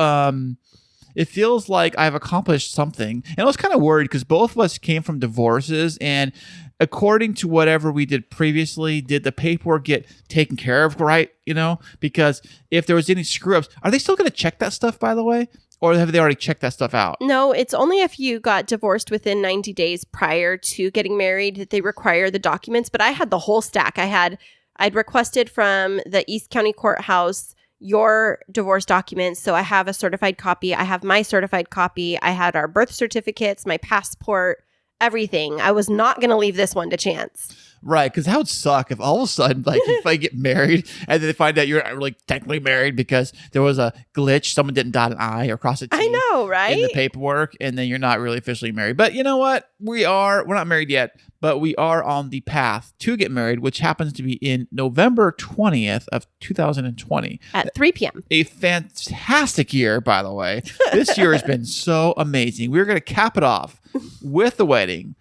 It feels like I've accomplished something. And I was kind of worried because both of us came from divorces. And according to whatever we did previously, did the paperwork get taken care of right? You know, because if there was any screw ups, are they still going to check that stuff, by the way? Or have they already checked that stuff out? No, it's only if you got divorced within 90 days prior to getting married that they require the documents. But I had the whole stack. I'd requested from the East County Courthouse your divorce documents. So I have a certified copy. I have my certified copy. I had our birth certificates, my passport, everything. I was not going to leave this one to chance. Right, because that would suck if all of a sudden, like, if I get married and then they find out you're like technically married because there was a glitch, someone didn't dot an I or cross a T. I know, right? In the paperwork, and then you're not really officially married. But you know what? We're not married yet, but we are on the path to get married, which happens to be in November 20th of 2020. At 3 p.m. A fantastic year, by the way. This year has been so amazing. We're going to cap it off with the wedding.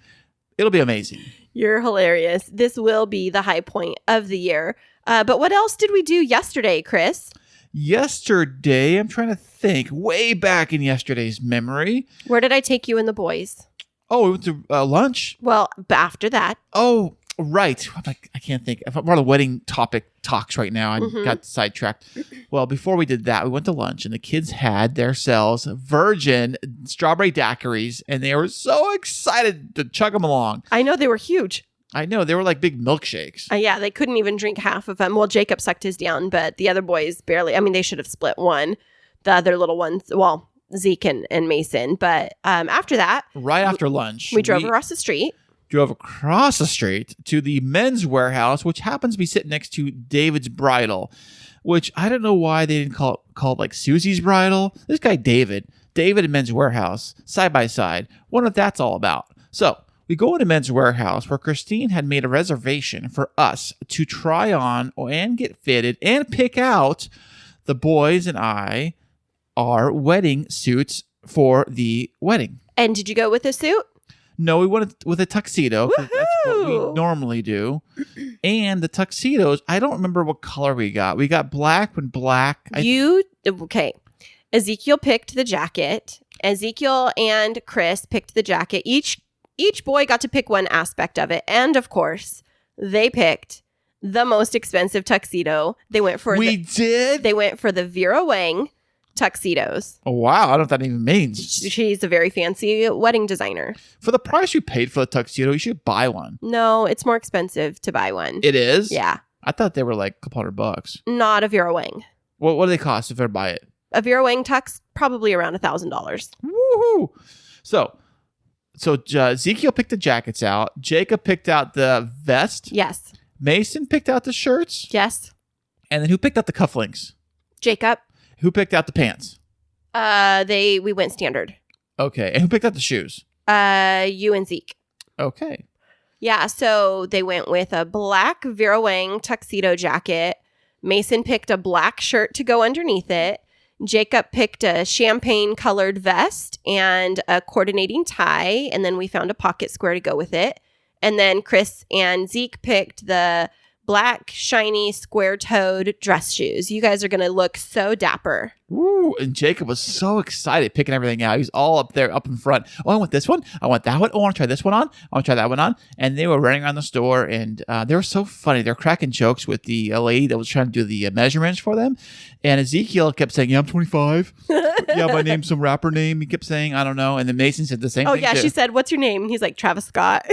It'll be amazing. You're hilarious. This will be the high point of the year. But what else did we do yesterday, Chris? Yesterday, I'm trying to think. Way back in yesterday's memory. Where did I take you and the boys? Oh, we went to lunch. Well, after that. Oh, right. I can't think. We're on the wedding topic talks right now. I got sidetracked. Well, before we did that, we went to lunch and the kids had themselves virgin strawberry daiquiris and they were so excited to chug them along. I know they were huge. I know. They were like big milkshakes. Yeah, they couldn't even drink half of them. Well, Jacob sucked his down, but the other boys barely. I mean, they should have split one. The other little ones, well, Zeke and Mason. But after that. Right after lunch. We drove across the street. Drove across the street to the men's warehouse, which happens to be sitting next to David's Bridal, which I don't know why they didn't call it like Susie's Bridal. This guy, David and Men's Warehouse, side by side. Wonder what that's all about. So we go into Men's Warehouse where Kristine had made a reservation for us to try on and get fitted and pick out the boys and I our wedding suits for the wedding. And did you go with a suit? No, we went with a tuxedo. 'Cause that's what we normally do. And the tuxedos, I don't remember what color we got. We got black when black. Okay. Ezekiel picked the jacket. Ezekiel and Chris picked the jacket. Each boy got to pick one aspect of it. And of course, they picked the most expensive tuxedo. They went for the Vera Wang tuxedos. Oh, wow. I don't know what that even means. She's a very fancy wedding designer. For the price you paid for the tuxedo, you should buy one. No, it's more expensive to buy one. It is? Yeah. I thought they were like a couple $100. Not a Vera Wang. What do they cost if I buy it? A Vera Wang tux, probably around $1,000. Woohoo! So So Ezekiel picked the jackets out. Jacob picked out the vest. Yes. Mason picked out the shirts. Yes. And then who picked out the cufflinks? Jacob. Who picked out the pants? We went standard. Okay. And who picked out the shoes? You and Zeke. Okay. Yeah, so they went with a black Vera Wang tuxedo jacket. Mason picked a black shirt to go underneath it. Jacob picked a champagne-colored vest and a coordinating tie, and then we found a pocket square to go with it. And then Chris and Zeke picked the black, shiny, square-toed dress shoes. You guys are going to look so dapper. Ooh, and Jacob was so excited picking everything out. He's all up there, up in front. Oh, I want this one. I want that one. Oh, I want to try this one on. I want to try that one on. And they were running around the store, and they were so funny. They were cracking jokes with the lady that was trying to do the measurements for them. And Ezekiel kept saying, yeah, I'm 25. Yeah, my name's some rapper name. He kept saying, I don't know. And then Mason said the same thing. Oh, yeah, too. she said, what's your name? And he's like, Travis Scott.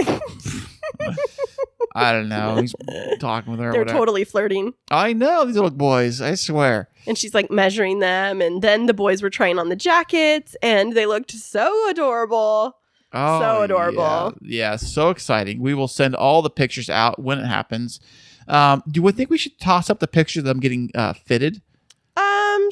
I don't know. He's talking with her. They're whatever. totally flirting. I know these little boys. I swear. And she's like measuring them. And then the boys were trying on the jackets and they looked so adorable. Oh, so adorable. Yeah, so exciting. We will send all the pictures out when it happens. Do we think we should toss up the picture of them getting fitted?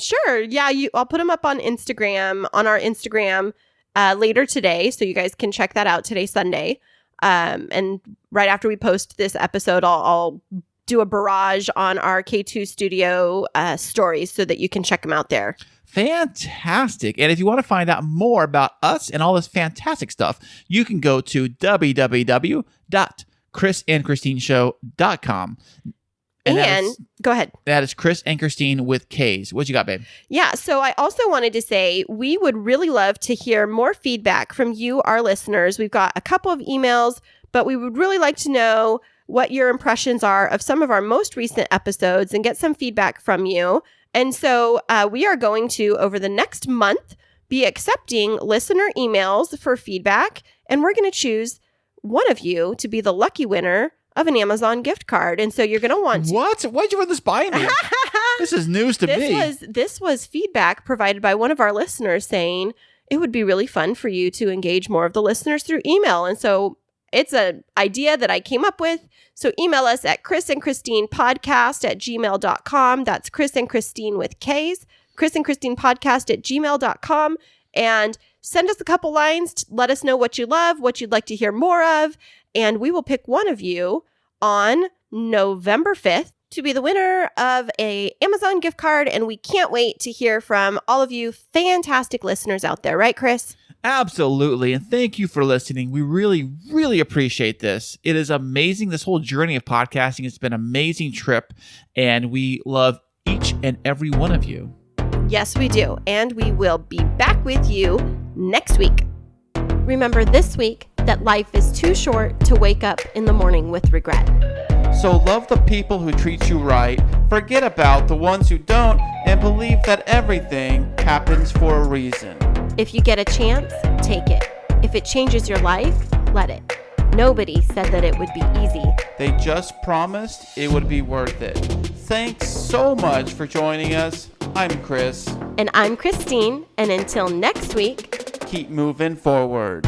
Sure. Yeah, I'll put them up on Instagram, on our Instagram later today. So you guys can check that out today, Sunday. And right after we post this episode, I'll do a barrage on our K2 Studio stories so that you can check them out there. Fantastic. And if you want to find out more about us and all this fantastic stuff, you can go to www.chrisandchristineshow.com. And go ahead. That is Chris and Christine with K's. What you got, babe? Yeah. So I also wanted to say we would really love to hear more feedback from you, our listeners. We've got a couple of emails, but we would really like to know what your impressions are of some of our most recent episodes and get some feedback from you. And so we are going to, over the next month, be accepting listener emails for feedback. And we're going to choose one of you to be the lucky winner of an Amazon gift card. And so you're going to want to... What? Why'd you run this by me? This is news to me. This was feedback provided by one of our listeners saying it would be really fun for you to engage more of the listeners through email. And so it's an idea that I came up with. So email us at chrisandchristinepodcast@gmail.com. That's Chris and Christine with K's. chrisandchristinepodcast@gmail.com. And send us a couple lines. Let us know what you love, what you'd like to hear more of. And we will pick one of you on November 5th to be the winner of a Amazon gift card. And we can't wait to hear from all of you fantastic listeners out there. Right, Chris? Absolutely. And thank you for listening. We really, really appreciate this. It is amazing. This whole journey of podcasting has been an amazing trip. And we love each and every one of you. Yes, we do. And we will be back with you next week. Remember this week that life is too short to wake up in the morning with regret. So love the people who treat you right, forget about the ones who don't, and believe that everything happens for a reason. If you get a chance, take it. If it changes your life, let it. Nobody said that it would be easy. They just promised it would be worth it. Thanks so much for joining us. I'm Chris. And I'm Christine. And until next week, keep moving forward.